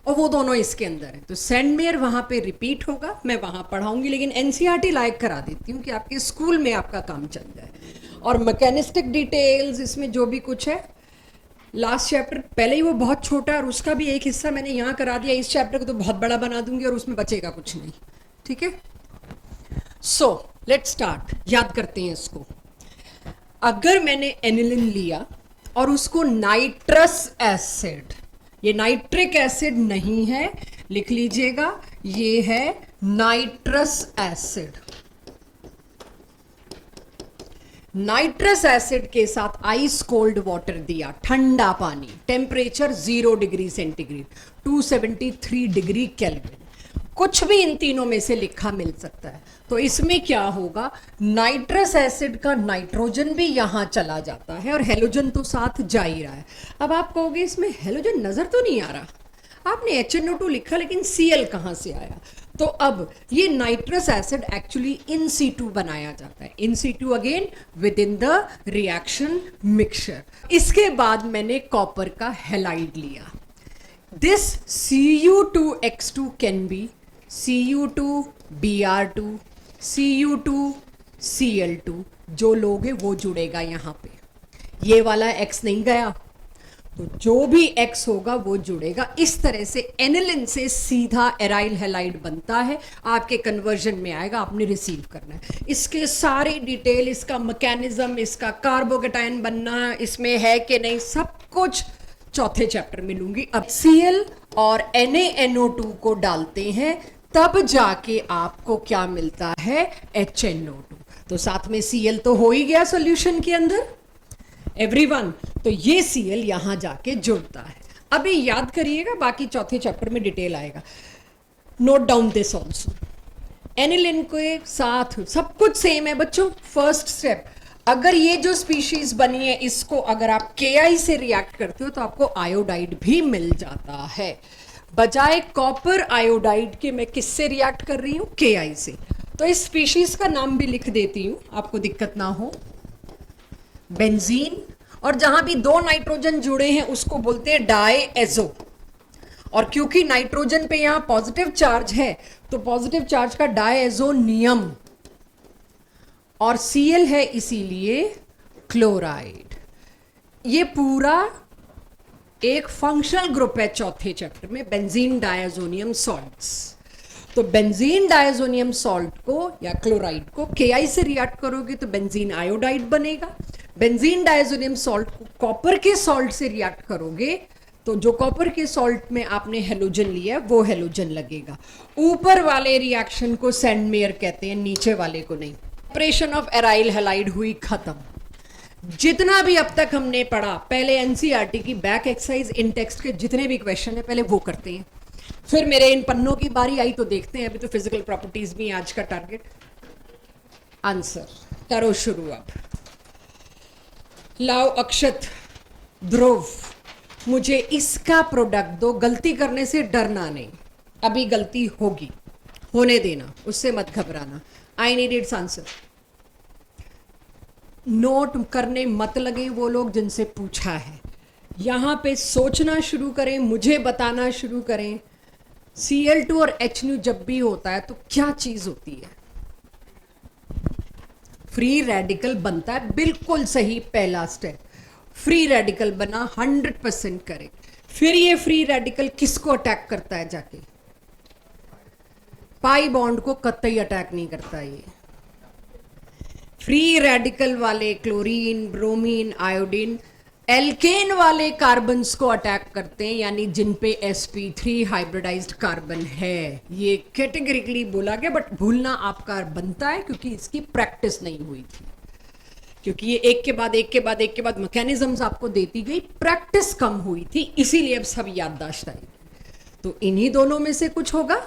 और वो दोनों इसके अंदर है। तो सेंडमेयर वहां पे रिपीट होगा, मैं वहां पढ़ाऊंगी, लेकिन एनसीईआरटी लाइक करा देती हूँ कि आपके स्कूल में आपका काम चल जाए। और मैकेनिस्टिक डिटेल्स इसमें जो भी कुछ है, लास्ट चैप्टर पहले ही वो बहुत छोटा है और उसका भी एक हिस्सा मैंने यहाँ करा दिया, इस चैप्टर को तो बहुत बड़ा बना दूंगी और उसमें बचेगा कुछ नहीं। ठीक है, सो लेट्स स्टार्ट, याद करते हैं इसको। अगर मैंने एनिलिन लिया और उसको नाइट्रस एसिड, ये नाइट्रिक एसिड नहीं है, लिख लीजिएगा, ये है नाइट्रस एसिड। नाइट्रस एसिड के साथ आइस कोल्ड वाटर दिया, ठंडा पानी, temperature 0 degree centigrade, 273 degree kelvin, कुछ भी इन तीनों में से लिखा मिल सकता है। तो इसमें क्या होगा, नाइट्रस एसिड का नाइट्रोजन भी यहां चला जाता है और हेलोजन तो साथ जा ही रहा है। अब आप कहोगे इसमें हेलोजन नजर तो नहीं आ रहा, आपने HNO2 लिखा लेकिन Cl कहां से आया? तो अब ये nitrous acid actually in situ बनाया जाता है, इन situ again with in the reaction mixture. इसके बाद मैंने कॉपर का हैलाइड लिया। This Cu2X2 can be Cu2 Br2 Cu2 Cl2, जो लोगे वो जुड़ेगा यहाँ पे, ये वाला X नहीं गया, तो जो भी X होगा वो जुड़ेगा। इस तरह से एनिलिन से सीधा एराइल हैलाइड बनता है, आपके कन्वर्जन में आएगा, आपने रिसीव करना है। इसके सारे डिटेल, इसका मैकेनिज्म, इसका कार्बोकेटायन बनना इसमें है कि नहीं, सब कुछ चौथे चैप्टर में लूंगी। अब Cl और NaNO2 को डालते हैं, तब जाके आपको क्या मिलता है, HNO2। तो साथ में Cl तो हो ही गया सॉल्यूशन के अंदर एवरीवन। तो ये Cl यहां जाके जुड़ता है। अभी याद करिएगा, बाकी चौथे चैप्टर में डिटेल आएगा। Note down this also, aniline के साथ सब कुछ सेम है बच्चों। फर्स्ट स्टेप, अगर ये जो स्पीशीज बनी है इसको अगर आप Ki से रिएक्ट करते हो तो आपको आयोडाइड भी मिल जाता है। बजाय कॉपर आयोडाइड के मैं किससे रिएक्ट कर रही हूं, Ki से। तो इस स्पीशीज का नाम भी लिख देती हूं, आपको दिक्कत ना हो। बेंजीन, और जहां भी दो नाइट्रोजन जुड़े हैं उसको बोलते हैं डायएजो। और क्योंकि नाइट्रोजन पे यहां पॉजिटिव चार्ज है तो पॉजिटिव चार्ज का डायएजोनियम, और Cl है इसीलिए क्लोराइड। ये पूरा एक फंक्शनल ग्रुप है चौथे चैप्टर में, बेंजीन डायजोनियम सॉल्ट्स। तो बेंजीन डायजोनियम सॉल्ट को या क्लोराइड को Ki से रिएक्ट करोगे तो बेंजीन आयोडाइड बनेगा। बेंजीन डायजोनियम सॉल्ट को कॉपर के सॉल्ट से रिएक्ट करोगे तो जो कॉपर के सॉल्ट में आपने हेलोजन लिया है वो हेलोजन लगेगा। ऊपर वाले रिएक्शन को सैंडमेयर कहते हैं, नीचे वाले को नहीं। ऑपरेशन ऑफ एराइल हैलाइड हुई खत्म। जितना भी अब तक हमने पढ़ा, पहले एनसीईआरटी की बैक एक्सरसाइज इन टेक्स्ट के जितने भी क्वेश्चन है पहले वो करते हैं, फिर मेरे इन पन्नों की बारी आई तो देखते हैं। अभी तो फिजिकल प्रॉपर्टीज भी आज का टारगेट। आंसर करो शुरू। अब लाओ अक्षत, ध्रुव, मुझे इसका प्रोडक्ट दो। गलती करने से डरना नहीं, अभी गलती होगी, होने देना, उससे मत घबराना। I need it's answer. Note करने मत लगे वो लोग जिनसे पूछा है, यहां पे सोचना शुरू करें, मुझे बताना शुरू करें। Cl2 और HNO जब भी होता है तो क्या चीज होती है, फ्री रेडिकल बनता है। बिल्कुल सही, पहला स्टेप फ्री रेडिकल बना, 100% करेक्ट। फिर ये फ्री रेडिकल किसको अटैक करता है जाके, पाई बॉन्ड को कतई अटैक नहीं करता। ये फ्री रेडिकल वाले क्लोरीन, ब्रोमीन, आयोडीन, एल्केन वाले कार्बन्स को अटैक करते हैं, यानी जिन पे sp3 हाइब्रिडाइज्ड कार्बन है। ये कैटेगरिकली बोला गया, बट भूलना आपका बनता है क्योंकि इसकी प्रैक्टिस नहीं हुई थी। क्योंकि ये एक के बाद एक के बाद एक के बाद मैकेनिज्म्स आपको देती गई, प्रैक्टिस कम हुई थी, इसीलिए अब सब याददाश्त आएगी। तो इन्हीं दोनों में से कुछ होगा,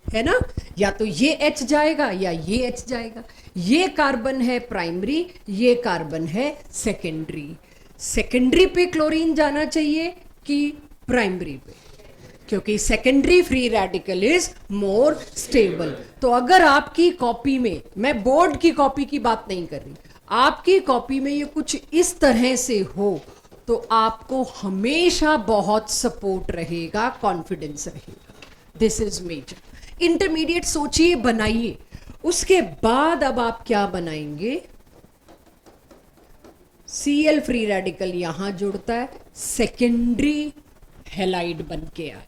है ना? या तो ये H जाएगा या ये H जाएगा। ये कार्बन है प्राइमरी, ये कार्बन है सेकेंडरी। सेकेंडरी पे क्लोरीन जाना चाहिए कि प्राइमरी पे, क्योंकि secondary free radical is more stable. तो अगर आपकी कॉपी में, मैं बोर्ड की कॉपी की बात नहीं कर रही, आपकी कॉपी में ये कुछ इस तरह से हो तो आपको हमेशा बहुत सपोर्ट रहेगा, कॉन्फिडेंस रहेगा। This is major. इंटरमीडिएट सोचिए, बनाइए, उसके बाद अब आप क्या बनाएंगे, Cl फ्री रेडिकल यहां जुड़ता है, सेकेंडरी हैलाइड बन के आया,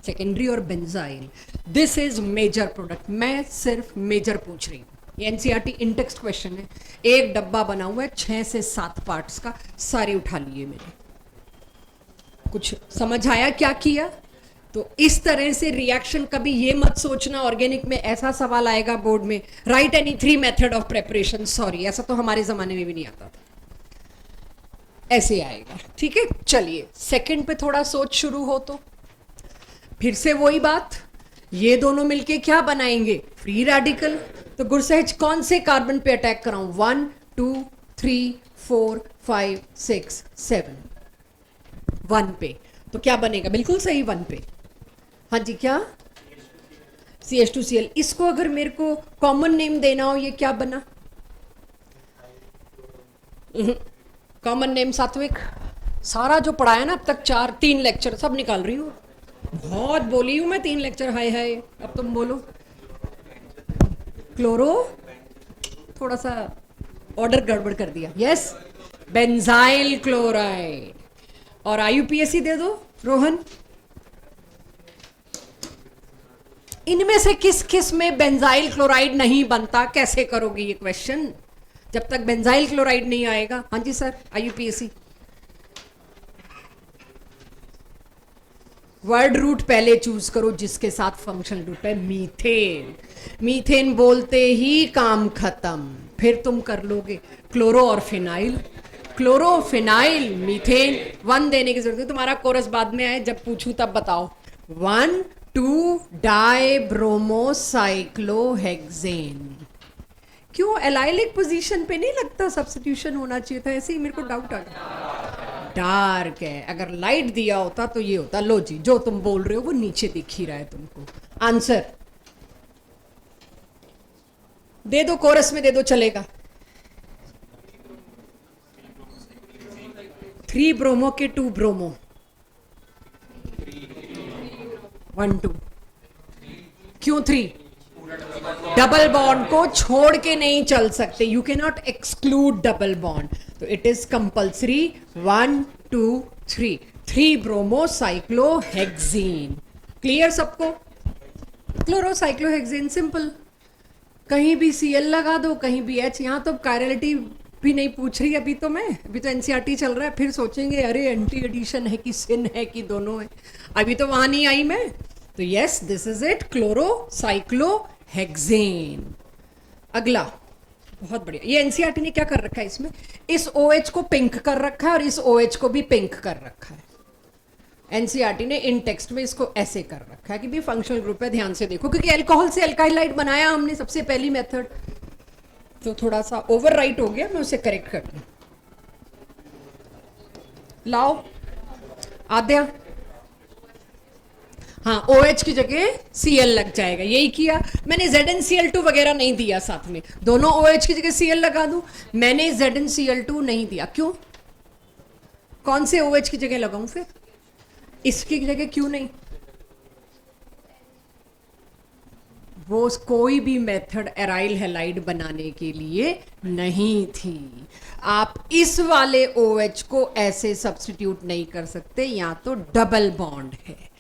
सेकेंडरी और benzyl. This is major product. मैं सिर्फ मेजर पूछ रही हूँ, ये एनसीईआरटी इन टेक्स्ट क्वेश्चन है। एक डब्बा बना हुआ है 6 से 7 पार्ट्स का, सारे उठा लिए मैंने। कुछ समझ आया क्या किया? तो इस तरह से रिएक्शन, कभी ये मत सोचना ऑर्गेनिक में ऐसा सवाल आएगा बोर्ड में, right any 3 method of preparation. Sorry, ऐसा तो हमारे जमाने में भी नहीं आता था, ऐसे आएगा। ठीक है, चलिए सेकंड पे थोड़ा सोच शुरू हो। तो फिर से वही बात, ये दोनों मिलके क्या बनाएंगे, फ्री रेडिकल। तो गुरसहज कौन से कार्बन पे अटैक कराऊं, 1 2 3 4 5 6 7, 1 पे। तो क्या बनेगा, बिल्कुल सही 1 पे। हाँ जी, क्या CH2Cl। इसको अगर मेरे को कॉमन नेम देना हो, ये क्या बना, कॉमन नेम सात्विक। सारा जो पढ़ाया ना अब तक, 3 लेक्चर सब निकाल रही हूँ। बहुत बोली हूँ मैं, 3 लेक्चर। हाय हाय, अब तुम बोलो। क्लोरो, थोड़ा सा ऑर्डर गड़बड़ कर दिया। Yes, benzyl chloride. और IUPAC दे दो रोहन। इनमें से किस किस में बेंजाइल क्लोराइड नहीं बनता, कैसे करोगे ये क्वेश्चन जब तक बेंजाइल क्लोराइड नहीं आएगा? हाँ जी सर, IUPAC। वर्ड रूट पहले चूज करो जिसके साथ फंक्शनल ग्रुप है। मीथेन, मीथेन बोलते ही काम खत्म। फिर तुम कर लोगे क्लोरो और फिनाइल, क्लोरोफिनाइल मीथेन। 1 देने की जरूरत है, तुम्हारा कोरस बाद में आए, जब पूछूं तब बताओ। 1 2 डाई ब्रोमो साइक्लोहेक्सेन। क्यों एलाइलिक पोजीशन पे नहीं लगता सब्स्टिट्यूशन होना चाहिए था? ऐसे ही मेरे को डाउट आ गया। डार्क है, अगर लाइट दिया होता तो ये होता। लो जी, जो तुम बोल रहे हो वो नीचे दिख ही रहा है तुमको। आंसर दे दो, कोरस में दे दो, चलेगा। 3 ब्रोमो के 2 ब्रोमो, 1 2। क्यों 3? डबल बॉन्ड को छोड़ के नहीं चल सकते, you can not exclude double bond, तो it is compulsory 1 2 3। 3 bromo cyclohexane. Clear सबको? क्लोरोसाइक्लोहेक्सेन सिंपल, कहीं भी Cl लगा दो, कहीं भी H। यहाँ तो कायरलिटी भी नहीं पूछ रही अभी तो अभी तो एनसीईआरटी चल रहा है। फिर सोचेंगे अरे एंटी एडिशन है कि सिन है कि दोनों है, अभी तो वहां नहीं आई मैं। तो यस, दिस इज इट, क्लोरोसाइक्लोहेक्सेन। अगला, बहुत बढ़िया। ये एनसीईआरटी ने क्या कर रखा है इसमें? इस OH को पिंक कर रखा है और इस OH को भी पिंक कर रखा है। एनसीईआरटी ने इन टेक्स्ट में इसको ऐसे कर रखा है कि भी फंक्शनल ग्रुप है, ध्यान से देखो, क्योंकि अल्कोहल से अल्काइल हाइड बनाया हमने सबसे पहली मेथड, तो थोड़ा सा ओवर राइट हो गया, मैं उसे करेक्ट कर दूं। लाओ आद्या, हाँ OH की जगह Cl लग जाएगा, यही किया मैंने। ZnCl2 वगैरह नहीं दिया साथ में, दोनों OH की जगह Cl लगा दूं। मैंने ZnCl2 नहीं दिया, क्यों? कौन से OH की जगह लगाऊं फिर? इसकी जगह क्यों नहीं? वो कोई भी मेथड एराइल हैलाइड बनाने के लिए नहीं थी। आप इस वाले OH को ऐसे सब्स्टिट्यूट नहीं कर सकते, या तो डबल बॉन्ड है।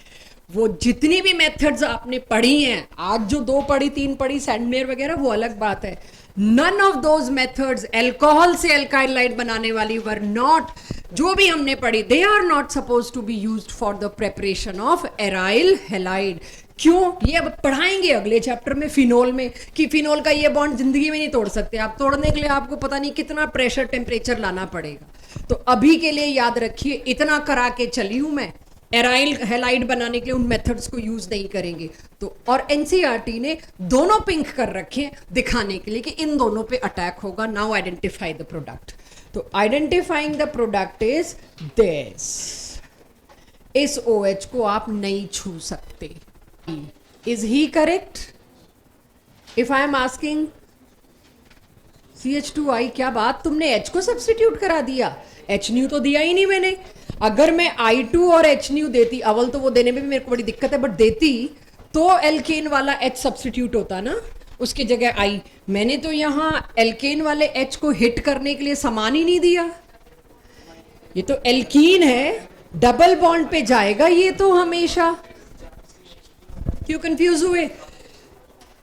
वो जितनी भी मेथड्स आपने पढ़ी हैं, आज जो 2 पढ़ी 3 पढ़ी सैंडमेयर वगैरह, वो अलग बात है। None of those methods alcohol से अल्काइल हाइड बनाने वाली वर नॉट, जो भी हमने पढ़ी, they are not suppose to be used for the preparation of aryl halide. क्यों? ये अब पढ़ाएंगे अगले चैप्टर में फिनोल में, कि फिनोल का ये बॉन्ड जिंदगी में नहीं तोड़ सकते आप। तोड़ने के लिए आपको पता नहीं कितना प्रेशर टेम्परेचर लाना पड़ेगा। तो अभी के लिए याद रखिए, इतना करा के चली हूं मैं, एराइल हैलाइड बनाने के लिए उन मेथड्स को यूज नहीं करेंगे। तो और एनसीईआरटी ने दोनों पिंक कर रखे हैं दिखाने के लिए कि इन दोनों पे अटैक होगा। Now identify the product. तो identifying the product is this. इस OH को आप नहीं छू सकते। Is he correct? If I am asking CH2I, क्या बात, तुमने H को सब्स्टिट्यूट करा दिया? HNu तो दिया ही नहीं मैंने। अगर मैं I2 और HNu देती, अवल तो वो देने में भी मेरे को बड़ी दिक्कत है, बट देती तो एल्केन वाला H सब्स्टिट्यूट होता ना, उसकी जगह I। मैंने तो यहाँ एल्केन वाले H को हिट करने के लिए सामान ही नहीं दिया। ये तो एल्कीन है, डबल बॉन्ड पे जाएगा ये तो हमेशा। क्यों कंफ्यूज हुए?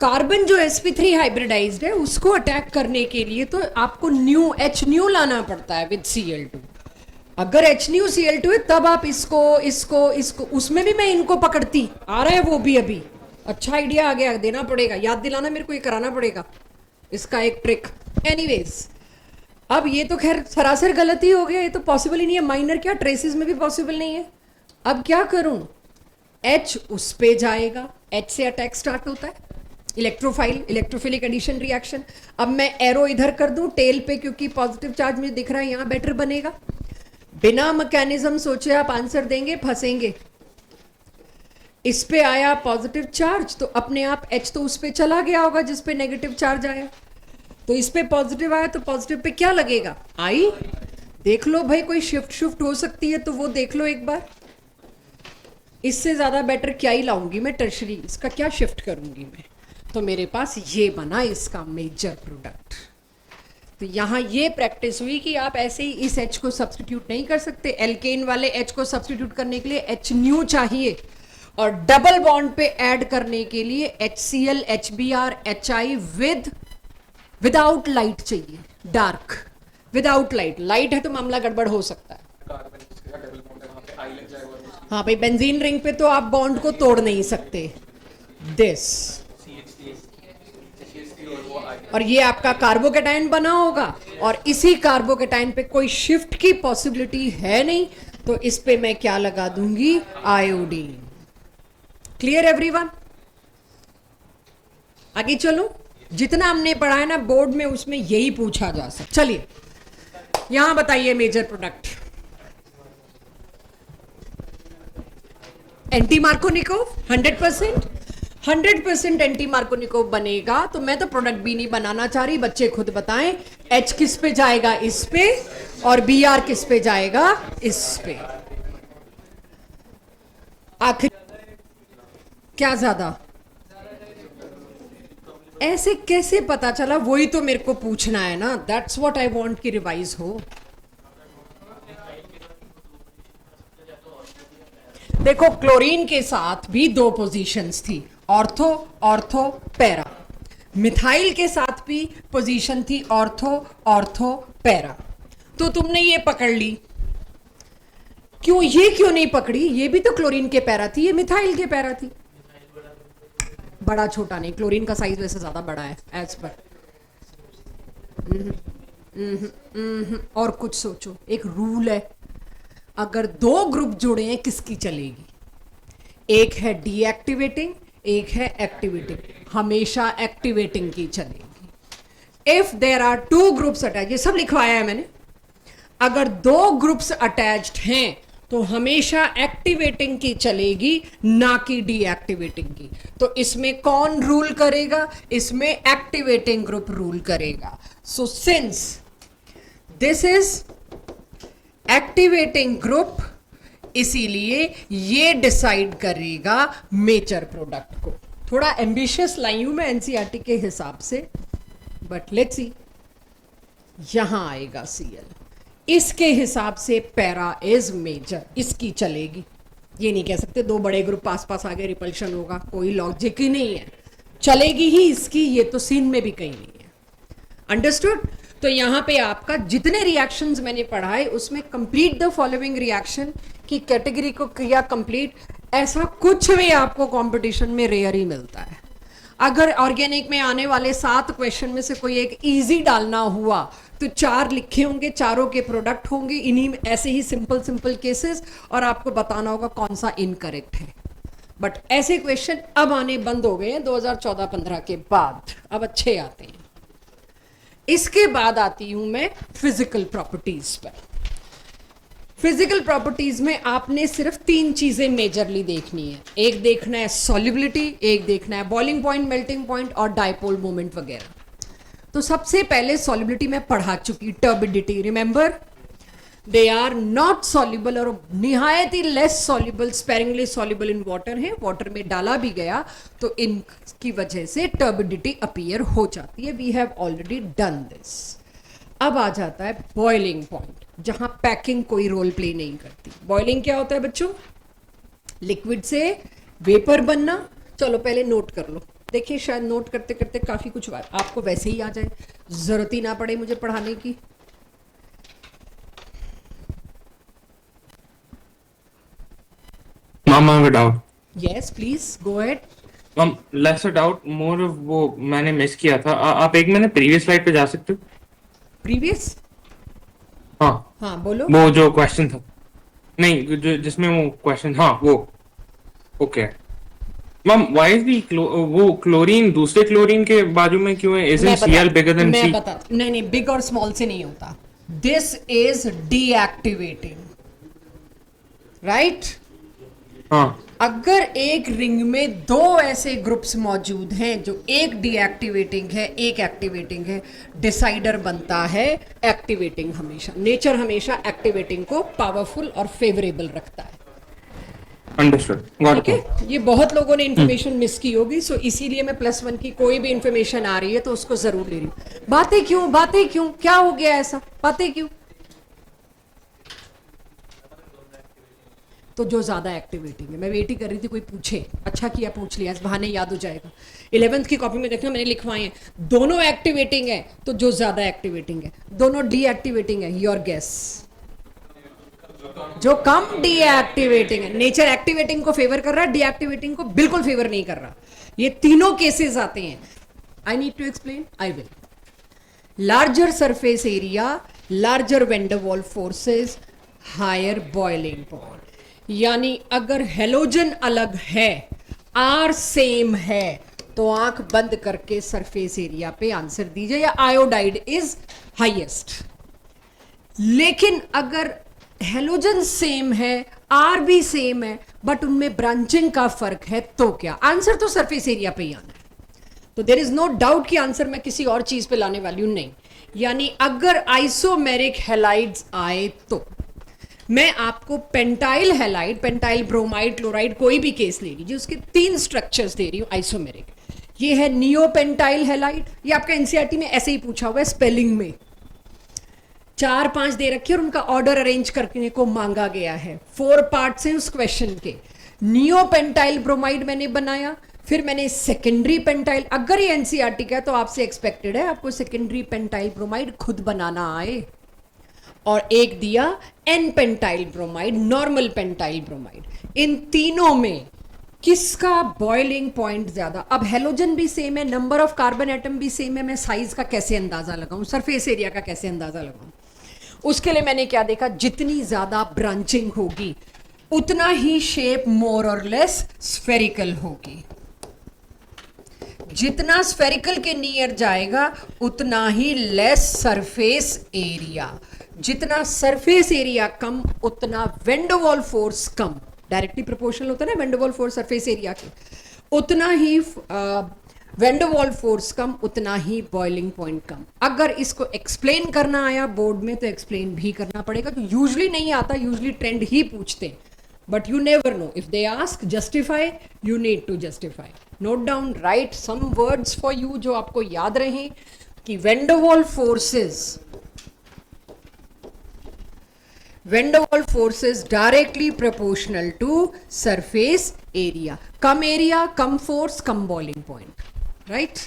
कार्बन जो sp3 हाइब्रिडाइज्ड है, उसको अटैक करने के लिए तो आपको न्यू HNu लाना पड़ता है विद Cl2। अगर HNu Cl2 है तब आप इसको इसको इसको, उसमें भी मैं इनको पकड़ती। आ रहा है वो भी अभी। अच्छा आइडिया आ गया, देना पड़ेगा, याद दिलाना मेरे को, ये कराना पड़ेगा इसका एक ट्रिक। एनीवेज, अब ये तो खैर सरासर गलती हो गया, ये तो पॉसिबल ही नहीं है। माइनर क्या, ट्रेसिस में भी पॉसिबल नहीं है। अब क्या करूं? H उस पे जाएगा, H से अटैक स्टार्ट होता है, इलेक्ट्रोफाइल, इलेक्ट्रोफिलिक एडिशन रिएक्शन। अब मैं एरो इधर कर दूं टेल पे, क्योंकि पॉजिटिव चार्ज मुझे दिख रहा है, यहां बेटर बनेगा। बिना मैकेनिज्म सोचे आप आंसर देंगे, फंसेंगे। इस पे आया पॉजिटिव चार्ज, तो अपने आप H तो उस पे चला गया होगा जिस पे नेगेटिव चार्ज आया। तो इस पे पॉजिटिव आया तो पॉजिटिव पे क्या लगेगा? I। देख लो भाई, कोई शिफ्ट हो सकती है तो वो देख लो एक बार। इससे ज्यादा बेटर क्या ही लाऊंगी मैं टर्शरी, इसका क्या शिफ्ट करूंगी मैं? तो मेरे पास ये बना इसका मेजर प्रोडक्ट। तो यहाँ ये प्रैक्टिस हुई कि आप ऐसे ही इस H को सब्स्टिट्यूट नहीं कर सकते। एल्केन वाले H को सब्स्टिट्यूट करने के लिए HNu चाहिए, और डबल बॉन्ड पे ऐड करने के लिए HCl, HBr, HI without light चाहिए, डार्क विदाउट लाइट। लाइट है तो मामला गड़बड़ हो सकता है। हाँ भाई, बेंजीन रिंग पे तो आप बॉन्ड को तोड़ नहीं सकते, दिस, और ये आपका कार्बोकेटाइन बना होगा, और इसी कार्बोकेटाइन पे कोई शिफ्ट की पॉसिबिलिटी है नहीं, तो इस पे मैं क्या लगा दूंगी, आयोडीन। Clear everyone? आगे चलो, जितना हमने पढ़ा है ना बोर्ड में उसमें यही पूछा जा सकता। चलिए यहां बताइए major product. Anti Markovnikov 100% anti Markovnikov बनेगा, तो मैं तो प्रोडक्ट भी नहीं बनाना चाह रही, बच्चे खुद बताएं। H किस पे जाएगा, इस पे, और Br किस पे जाएगा, इस पे। आखिर क्या ज्यादा, ऐसे कैसे पता चला, वही तो मेरे को पूछना है ना, दैट्स व्हाट आई वांट कि रिवाइज हो। देखो क्लोरीन के साथ भी दो पोजीशंस थी, ऑर्थो ऑर्थो पैरा। मिथाइल के साथ भी पोजीशन थी ऑर्थो ऑर्थो पैरा। तो तुमने ये पकड़ ली, क्यों, ये क्यों नहीं पकड़ी, ये भी तो क्लोरीन के पैरा थी, ये मिथाइल के पैरा थी। बड़ा छोटा नहीं, क्लोरीन का साइज वैसे ज्यादा बड़ा है एज पर। और कुछ सोचो, एक रूल है, अगर दो ग्रुप जुड़े हैं किसकी चलेगी, एक है डीएक्टिवेटिंग, एक है एक्टिवेटिंग, हमेशा एक्टिवेटिंग की चलेगी। If there are two groups attach, ये सब लिखवाया है मैंने, अगर दो ग्रुप्स अटैच्ड हैं तो हमेशा एक्टिवेटिंग की चलेगी, ना कि डीएक्टिवेटिंग की। तो इसमें कौन रूल करेगा, इसमें एक्टिवेटिंग ग्रुप रूल करेगा। So since this is activating group, इसीलिए ये डिसाइड करेगा मेजर प्रोडक्ट को। थोड़ा एम्बिशियस लाई हूं मैं एनसीईआरटी के हिसाब से, बट लेट्स सी। यहां आएगा Cl, इसके हिसाब से पैरा इज मेजर, इसकी चलेगी। ये नहीं कह सकते दो बड़े ग्रुप पास पास आगे रिपल्शन होगा, कोई लॉजिक ही नहीं है, चलेगी ही इसकी, ये तो सीन में भी कहीं नहीं है। अंडरस्टूड? तो यहां पे आपका जितने रिएक्शंस मैंने पढ़ाए उसमें कंप्लीट द फॉलोइंग रिएक्शन की कैटेगरी को किया कंप्लीट, ऐसा कुछ भी आपको कंपटीशन में रेयर ही मिलता है। अगर ऑर्गेनिक में आने वाले 7 क्वेश्चन में से कोई एक इजी डालना हुआ तो 4 लिखे होंगे, चारों के प्रोडक्ट होंगे, इन्हीं में ऐसे ही सिंपल सिंपल केसेस, और आपको बताना होगा कौन सा इनकरेक्ट है। बट ऐसे क्वेश्चन अब आने बंद हो गए हैं 2014-15 के बाद, अब अच्छे आते हैं। इसके बाद आती हूं मैं फिजिकल प्रॉपर्टीज पर। फिजिकल प्रॉपर्टीज में आपने सिर्फ 3 चीजें मेजरली देखनी है, एक देखना है सॉल्युबिलिटी, एक देखना है बॉइलिंग पॉइंट, मेल्टिंग पॉइंट और डायपोल मोमेंट वगैरह। तो सबसे पहले सॉल्युबिलिटी में पढ़ा चुकी, turbidity, remember they are not soluble, और निहायत ही less soluble, sparingly soluble in water है, वाटर में डाला भी गया तो इनकी वजह से टर्बिडिटी अपीयर हो जाती है। We have already done this. अब आ जाता है बॉइलिंग पॉइंट, जहां पैकिंग कोई रोल प्ले नहीं करती। बॉइलिंग क्या होता है बच्चों, लिक्विड से वेपर बनना। चलो पहले नोट कर लो, देखिए शायद नोट करते करते काफी कुछ आपको वैसे ही आ जाए, जरूरत ही ना पड़े मुझे पढ़ाने की। Mom, I have a doubt. Yes please go ahead. Mom, less a doubt, more of वो मैंने मिस किया था। आप एक मिनट प्रीवियस स्लाइड पे जा सकते हो? प्रीवियस, हाँ हाँ बोलो। वो जो क्वेश्चन था, नहीं जो जिसमें वो क्वेश्चन, हाँ वो okay. Ma'am why is the वो क्लोरीन दूसरे क्लोरीन के बाजू में क्यों है? Isn't Cl bigger than C? मैं बता, नहीं नहीं, बिग और स्मॉल से नहीं होता, दिस इज डीएक्टिवेटिंग, राइट? हाँ, अगर एक रिंग में 2 ऐसे ग्रुप्स मौजूद हैं जो एक डीएक्टिवेटिंग है एक एक्टिवेटिंग है, डिसाइडर बनता है एक्टिवेटिंग। हमेशा नेचर हमेशा एक्टिवेटिंग को पावरफुल और फेवरेबल रखता है। अंडरस्टूड, गॉट ठीक है, ये बहुत लोगों ने इन्फॉर्मेशन मिस की होगी, सो इसीलिए मैं +1 की कोई भी इन्फॉर्मेशन आ रही है तो उसको जरूर ले रही हूँ। बातें क्यों, क्या हो गया ऐसा, बातें क्यों? तो जो ज्यादा एक्टिवेटिंग है, मैं वेट ही कर रही थी कोई पूछे, अच्छा किया पूछ लिया, इस बहाने याद हो जाएगा। 11th की कॉपी में देखना मैंने लिखवाए हैं, दोनों एक्टिवेटिंग है तो जो ज्यादा एक्टिवेटिंग है, दोनों डीएक्टिवेटिंग है, योर गेस। जो कम डीएक्टिवेटिंग है। नेचर एक्टिवेटिंग को फेवर कर रहा है, डीएक्टिवेटिंग को बिल्कुल फेवर नहीं कर रहा। ये तीनों केसेस आते हैं। I need to explain, I will. Larger surface area, larger van der Waals forces, higher boiling point. यानी अगर हेलोजन अलग है, आर सेम है, तो आंख बंद करके सरफेस एरिया पे आंसर दीजिए, या आयोडाइड इज हाईएस्ट। लेकिन अगर हेलोजन सेम है, आर भी सेम है, बट उनमें ब्रांचिंग का फर्क है, तो क्या आंसर? तो सरफेस एरिया पे ही आना है। तो देयर इज नो डाउट कि आंसर मैं किसी और चीज पे लाने वाली हूं, नहीं। यानी अगर आइसोमेरिक हैलाइड्स आए तो मैं आपको pentyl halide, pentyl bromide, chloride, कोई भी केस ले लीजिए, उसके 3 स्ट्रक्चर्स दे रही हूं आइसोमेरिक। ये है नियोपेंटाइल हैलाइड, ये आपका एनसीईआरटी में ऐसे ही पूछा हुआ है स्पेलिंग में। 4-5 दे रखे और उनका ऑर्डर अरेंज करने को मांगा गया है। 4 पार्ट्स हैं उस क्वेश्चन के। नियोपेंटाइल ब्रोमाइड मैंने बनाया, फिर मैंने सेकेंडरी पेंटाइल, अगर ये एनसीईआरटी का है तो आपसे एक्सपेक्टेड है आपको सेकेंडरी पेंटाइल ब्रोमाइड खुद बनाना आए। और एक दिया n pentyl bromide, normal pentyl bromide. इन तीनों में किसका बॉइलिंग पॉइंट ज्यादा? अब हेलोजन भी सेम है, नंबर ऑफ कार्बन एटम भी सेम है, मैं साइज का कैसे अंदाजा लगाऊं, सरफेस एरिया का कैसे अंदाजा लगाऊं? उसके लिए मैंने क्या देखा, जितनी ज्यादा ब्रांचिंग होगी उतना ही शेप मोर और लेस स्फेरिकल होगी। जितना स्फेरिकल के नियर जाएगा उतना ही लेस सरफेस एरिया। जितना सरफेस एरिया कम उतना वेंडरवॉल फोर्स कम, डायरेक्टली प्रोपोर्शनल होता है ना वेंडरवॉल फोर्स सरफेस एरिया के। उतना ही वेंडरवॉल फोर्स कम, उतना ही बॉइलिंग पॉइंट कम। अगर इसको एक्सप्लेन करना आया बोर्ड में तो एक्सप्लेन भी करना पड़ेगा, तो यूजुअली नहीं आता, यूजुअली ट्रेंड ही पूछते हैं, but you never know. If they ask justify, you need to justify. Note down, write some words for you जो आपको याद रहे कि van der Waals forces, van der Waals forces directly proportional to surface area. कम एरिया कम फोर्स कम बॉइलिंग पॉइंट, राइट?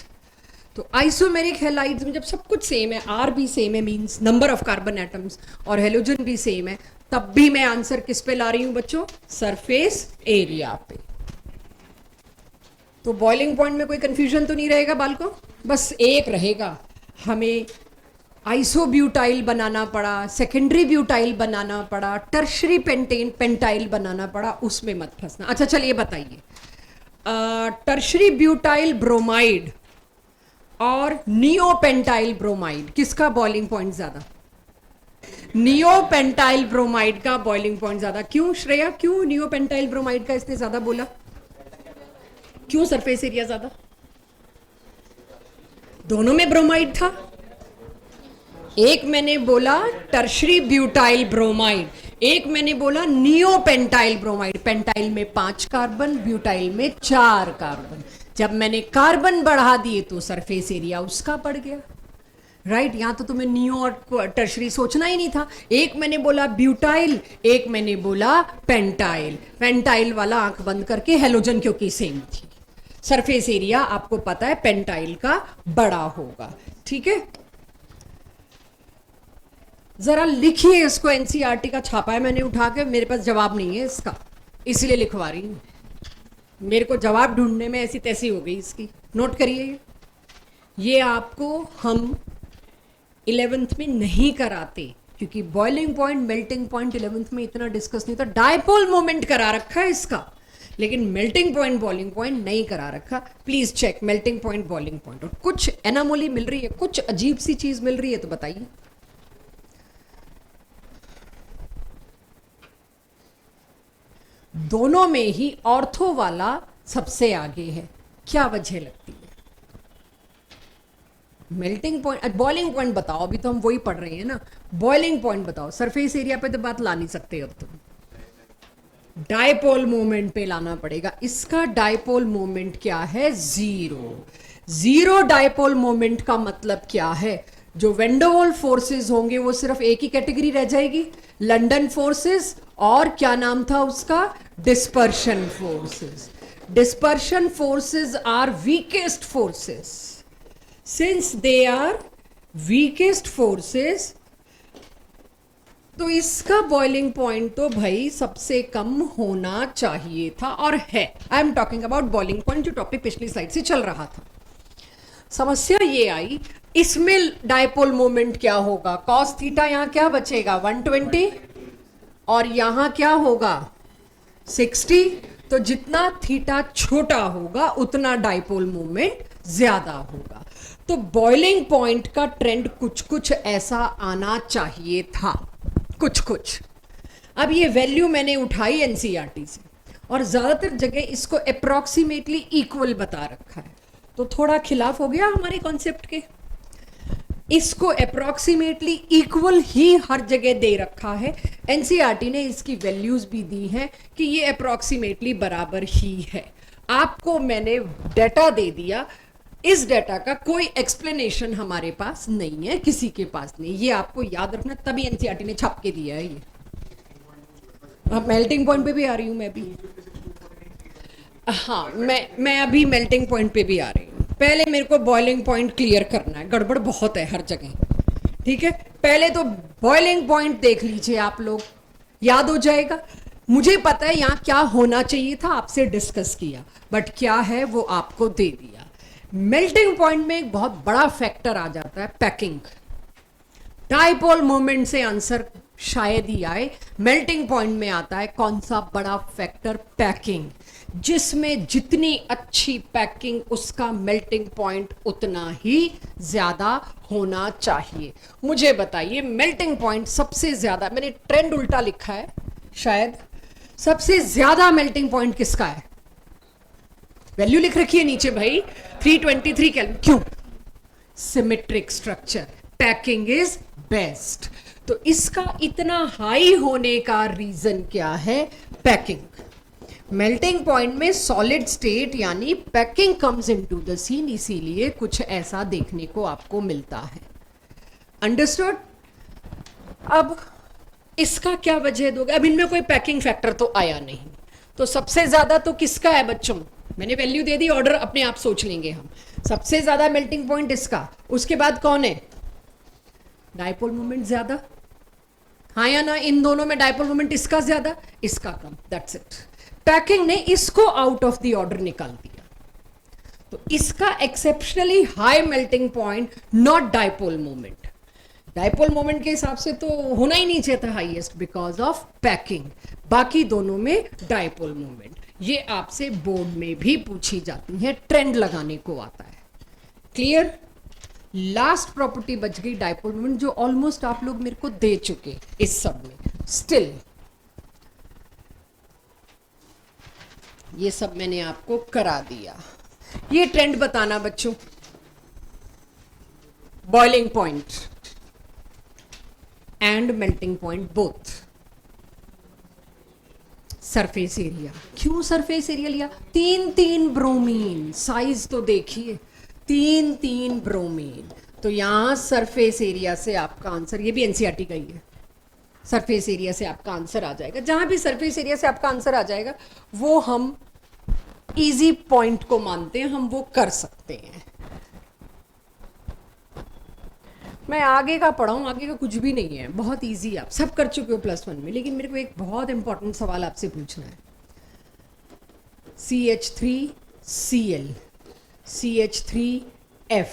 तो isomeric halides में जब सब कुछ सेम है, आर भी सेम है means number of carbon atoms, और हेलोजन भी सेम है, तब भी मैं आंसर किस पे ला रही हूं बच्चों? सरफेस एरिया पे। तो बॉइलिंग पॉइंट में कोई कंफ्यूजन तो नहीं रहेगा बालकों? बस एक रहेगा, हमें आइसोब्यूटाइल बनाना पड़ा, सेकेंडरी ब्यूटाइल बनाना पड़ा, टर्शरी पेंटाइल बनाना पड़ा, उसमें मत फंसना। अच्छा चलिए बताइए, टर्शरी ब्यूटाइल ब्रोमाइड और नियोपेंटाइल ब्रोमाइड किसका बॉइलिंग पॉइंट ज्यादा? नियोपेंटाइल ब्रोमाइड का बॉइलिंग पॉइंट ज्यादा। क्यों श्रेया, क्यों नियोपेंटाइल ब्रोमाइड का इसने ज्यादा बोला? क्यों सरफेस एरिया ज्यादा? दोनों में ब्रोमाइड था। एक मैंने बोला टर्शरी ब्यूटाइल ब्रोमाइड, एक मैंने बोला नियोपेंटाइल ब्रोमाइड। पेंटाइल में 5 कार्बन, ब्यूटाइल में 4 कार्बन। जब मैंने कार्बन बढ़ा दिए तो सरफेस एरिया उसका बढ़ गया, राइट? यहां तो तुम्हें नियो और टर्शरी सोचना ही नहीं था। एक मैंने बोला ब्यूटाइल, एक मैंने बोला पेंटाइल। पेंटाइल वाला आंख बंद करके, हेलोजन क्योंकि सेम थी। सरफेस एरिया आपको पता है पेंटाइल का बड़ा होगा, ठीक है? जरा लिखिए इसको, एनसीईआरटी का छापा है मैंने उठा के, मेरे पास जवाब नहीं है इसका, इसलिए लिखवा रही हूं। मेरे को जवाब ढूंढने में ऐसी तैसी हो गई इसकी। नोट करिए, ये आपको हम 11th में नहीं कराते, क्योंकि boiling point melting point 11th में इतना डिस्कस नहीं था। डायपोल मोमेंट करा रखा है इसका, लेकिन मेल्टिंग पॉइंट बॉइलिंग पॉइंट नहीं करा रखा। Please check melting point boiling point. और कुछ एनामोली मिल रही है, कुछ अजीब सी चीज मिल रही है तो बताइए। दोनों में ही ऑर्थो वाला सबसे आगे है, क्या वजह लगती है? मेल्टिंग पॉइंट, बॉइलिंग पॉइंट बताओ, अभी तो हम वही पढ़ रहे हैं ना। बॉइलिंग पॉइंट बताओ, सरफेस एरिया पे तो बात ला नहीं सकते अब तुम, डायपोल मोमेंट पे लाना पड़ेगा। इसका डायपोल मोमेंट क्या है? 0। 0 डायपोल मोमेंट का मतलब क्या है? जो वेंडरवॉल फोर्सेस होंगे वो सिर्फ एक ही कैटेगरी रह जाएगी, लंदन फोर्सेस, और क्या नाम था उसका? Dispersion forces. Dispersion forces are weakest forces. Since they are weakest forces, तो इसका बॉइलिंग पॉइंट तो भाई सबसे कम होना चाहिए था और है। I am talking about boiling point, जो टॉपिक पिछली स्लाइड से चल रहा था। समस्या ये आई, इसमें डायपोल मोमेंट क्या होगा, कॉस थीटा यहाँ क्या बचेगा 120 और यहाँ क्या होगा 60। तो जितना थीटा छोटा होगा उतना डायपोल मोमेंट ज्यादा होगा। तो बॉइलिंग पॉइंट का ट्रेंड कुछ कुछ ऐसा आना चाहिए था, कुछ कुछ। अब ये वैल्यू मैंने उठाई एनसीईआरटी से और ज्यादातर जगह इसको अप्रॉक्सीमेटली इक्वल बता रखा है, तो थोड़ा खिलाफ हो गया हमारे कॉन्सेप्ट के। इसको अप्रॉक्सीमेटली इक्वल ही हर जगह दे रखा है, एनसीईआरटी ने इसकी वैल्यूज भी दी हैं कि ये अप्रॉक्सीमेटली बराबर ही है। आपको मैंने डाटा दे दिया, इस डाटा का कोई एक्सप्लेनेशन हमारे पास नहीं है, किसी के पास नहीं, ये आपको याद रखना, तभी एनसीईआरटी ने छाप के दिया है ये। अब मेल्टिंग पॉइंट पे भी आ रही हूं मैं भी, हाँ मैं अभी मेल्टिंग पॉइंट पे भी आ रही हूँ। पहले मेरे को बॉइलिंग पॉइंट क्लियर करना है, गड़बड़ बहुत है हर जगह, ठीक है। पहले तो बॉइलिंग पॉइंट देख लीजिए आप लोग, याद हो जाएगा। मुझे पता है यहाँ क्या होना चाहिए था, आपसे डिस्कस किया, बट क्या है वो आपको दे दिया। मेल्टिंग पॉइंट में एक बहुत बड़ा फैक्टर आ जाता है पैकिंग। डायपोल मोमेंट से आंसर शायद ही आए, मेल्टिंग पॉइंट में आता है कौन सा बड़ा फैक्टर, पैकिंग। जिसमें जितनी अच्छी पैकिंग उसका मेल्टिंग पॉइंट उतना ही ज्यादा होना चाहिए। मुझे बताइए मेल्टिंग पॉइंट सबसे ज्यादा, मैंने ट्रेंड उल्टा लिखा है शायद, सबसे ज्यादा मेल्टिंग पॉइंट किसका है? वैल्यू लिख रखी है नीचे भाई 323 केल्विन। क्यों? Symmetric structure, packing is best. तो इसका इतना हाई होने का रीजन क्या है? पैकिंग। मेल्टिंग पॉइंट में सॉलिड स्टेट यानी packing comes into the scene, इसीलिए कुछ ऐसा देखने को आपको मिलता है। अंडरस्टूड? अब इसका क्या वजह दोगे? अब इनमें कोई पैकिंग फैक्टर तो आया नहीं, तो सबसे ज्यादा तो किसका है बच्चों? मैंने वैल्यू दे दी, ऑर्डर अपने आप सोच लेंगे हम। सबसे ज्यादा मेल्टिंग पॉइंट इसका, उसके बाद कौन है? डायपोल मोमेंट ज्यादा, हाँ या ना? इन दोनों में डायपोल मोमेंट इसका ज्यादा, इसका कम, दैट्स इट। पैकिंग ने इसको आउट ऑफ द ऑर्डर निकाल दिया, तो इसका exceptionally high melting point, not dipole moment. Dipole moment के हिसाब से तो होना ही नहीं चाहिए था हाईएस्ट बिकॉज ऑफ पैकिंग। बाकी दोनों में डायपोल मोमेंट, ये आपसे बोर्ड में भी पूछी जाती है, ट्रेंड लगाने को आता है। क्लियर? लास्ट प्रॉपर्टी बच गई डायपोल मोमेंट, जो ऑलमोस्ट आप लोग मेरे को दे चुके इस सब में। स्टिल ये सब मैंने आपको करा दिया। ये ट्रेंड बताना बच्चों, boiling point and melting point both. Surface area, क्यों सरफेस एरिया लिया? 3 ब्रोमीन, साइज तो देखिए 3 ब्रोमीन। तो यहां सरफेस एरिया से आपका आंसर, ये भी एनसीईआरटी का ही है, सरफेस एरिया से आपका आंसर आ जाएगा। जहां भी सरफेस एरिया से आपका आंसर आ जाएगा वो हम इजी पॉइंट को मानते हैं, हम वो कर सकते हैं। मैं आगे का पढ़ाऊं, आगे का कुछ भी नहीं है, बहुत इजी, आप सब कर चुके हो +1 में। लेकिन मेरे को एक बहुत इंपॉर्टेंट सवाल आपसे पूछना है। CH3Cl, CH3F,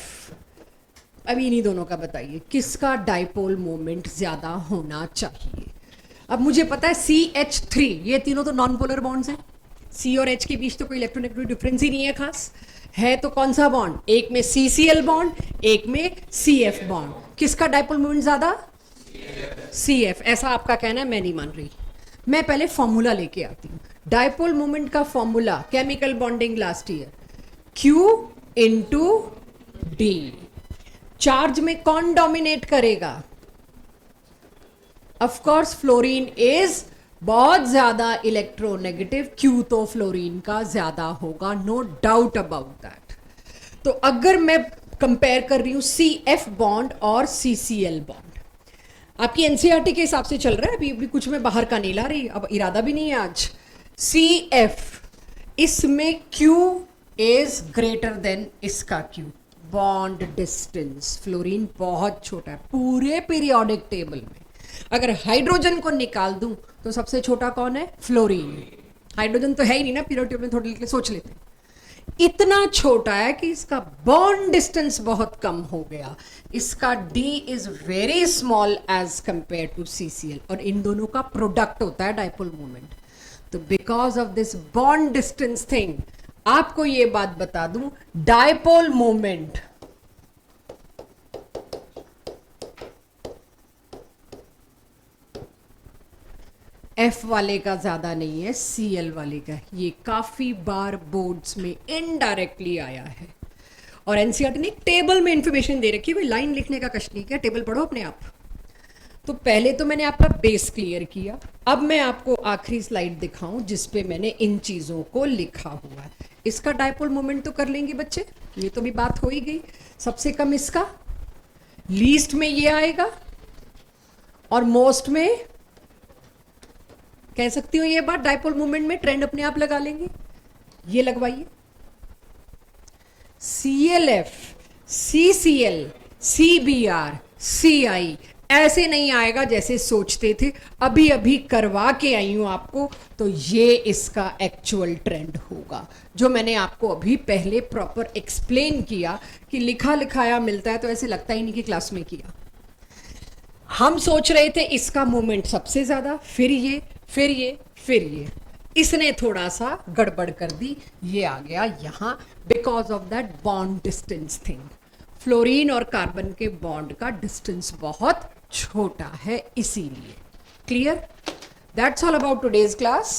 अब इन्हीं दोनों का बताइए किसका डायपोल मोमेंट ज्यादा होना चाहिए? अब मुझे पता है CH3, ये तीनों तो नॉन पोलर बॉन्ड्स हैं, C और H के बीच तो कोई इलेक्ट्रोनेगेटिव डिफरेंस ही नहीं है खास। है तो कौन सा बॉन्ड? एक में CCl बॉन्ड, एक में CF बॉन्ड। किसका डायपोल मोमेंट ज्यादा? CF। ऐसा आपका कहना है, मैं नहीं मान रही। मैं पहले फॉर्मूला लेके आती हूँ। डायपोल मोमेंट का formula, chemical bonding last year, Q into D। Charge में कौन डोमिनेट करेगा? ऑफ कोर्स फ्लोरीन इज बहुत ज्यादा इलेक्ट्रोनेगेटिव, Q तो फ्लोरीन का ज्यादा होगा, नो डाउट अबाउट दैट। तो अगर मैं कंपेयर कर रही हूं CF बॉन्ड और CCl बॉन्ड, आपकी एनसीईआरटी के हिसाब से चल रहा है, अभी कुछ मैं बाहर का नहीं ला रही, अब इरादा भी नहीं है आज। CF, इसमें Q इज ग्रेटर देन इसका Q, बॉन्ड डिस्टेंस। फ्लोरीन बहुत छोटा है पूरे पीरियोडिक टेबल में, अगर हाइड्रोजन को निकाल दूं तो सबसे छोटा कौन है? फ्लोरीन। हाइड्रोजन तो है ही नहीं ना, पीरियोडिक टेबल में थोड़ी सोच लेते हैं। इतना छोटा है कि इसका बॉन्ड डिस्टेंस बहुत कम हो गया, इसका D is very small as compare to CCl, और इन दोनों का प्रोडक्ट होता है डाइपोल मोमेंट। तो because of this bond distance thing, आपको ये बात बता दूं, डाइपोल मोमेंट F वाले का ज्यादा नहीं है, Cl वाले का। ये काफी बार बोर्ड्स में इनडायरेक्टली आया है, और एनसीईआरटी ने टेबल में इंफॉर्मेशन दे रखी है, कोई लाइन लिखने का कष्ट नहीं किया, टेबल पढ़ो अपने आप। तो पहले तो मैंने आपका बेस क्लियर किया, अब मैं आपको आखिरी स्लाइड दिखाऊं जिसपे मैंने इन चीजों को लिखा हुआ है। इसका डाइपोल मोमेंट तो कर लेंगे बच्चे, ये तो भी बात हो ही गई। सबसे कम इसका, लीस्ट में ये आएगा, और मोस्ट में कह सकती हूँ ये बात, डाइपोल मोमेंट में ट्रेंड अपने आप लगा लेंगे। ये लगवाइए, CLF, CCl, CBr, CI ऐसे नहीं आएगा जैसे सोचते थे, अभी अभी करवा के आई हूं आपको, तो ये इसका एक्चुअल ट्रेंड होगा, जो मैंने आपको अभी पहले प्रॉपर एक्सप्लेन किया कि लिखा लिखाया मिलता है तो ऐसे लगता ही नहीं कि क्लास में किया। हम सोच रहे थे इसका मूवमेंट सबसे ज्यादा, फिर ये, फिर ये, फिर ये, इसने थोड़ा सा गड़बड़ कर दी, ये आ गया यहां because of that bond distance thing. Fluorine और कार्बन के बॉन्ड का डिस्टेंस बहुत छोटा है इसीलिए। Clear? That's all about today's class.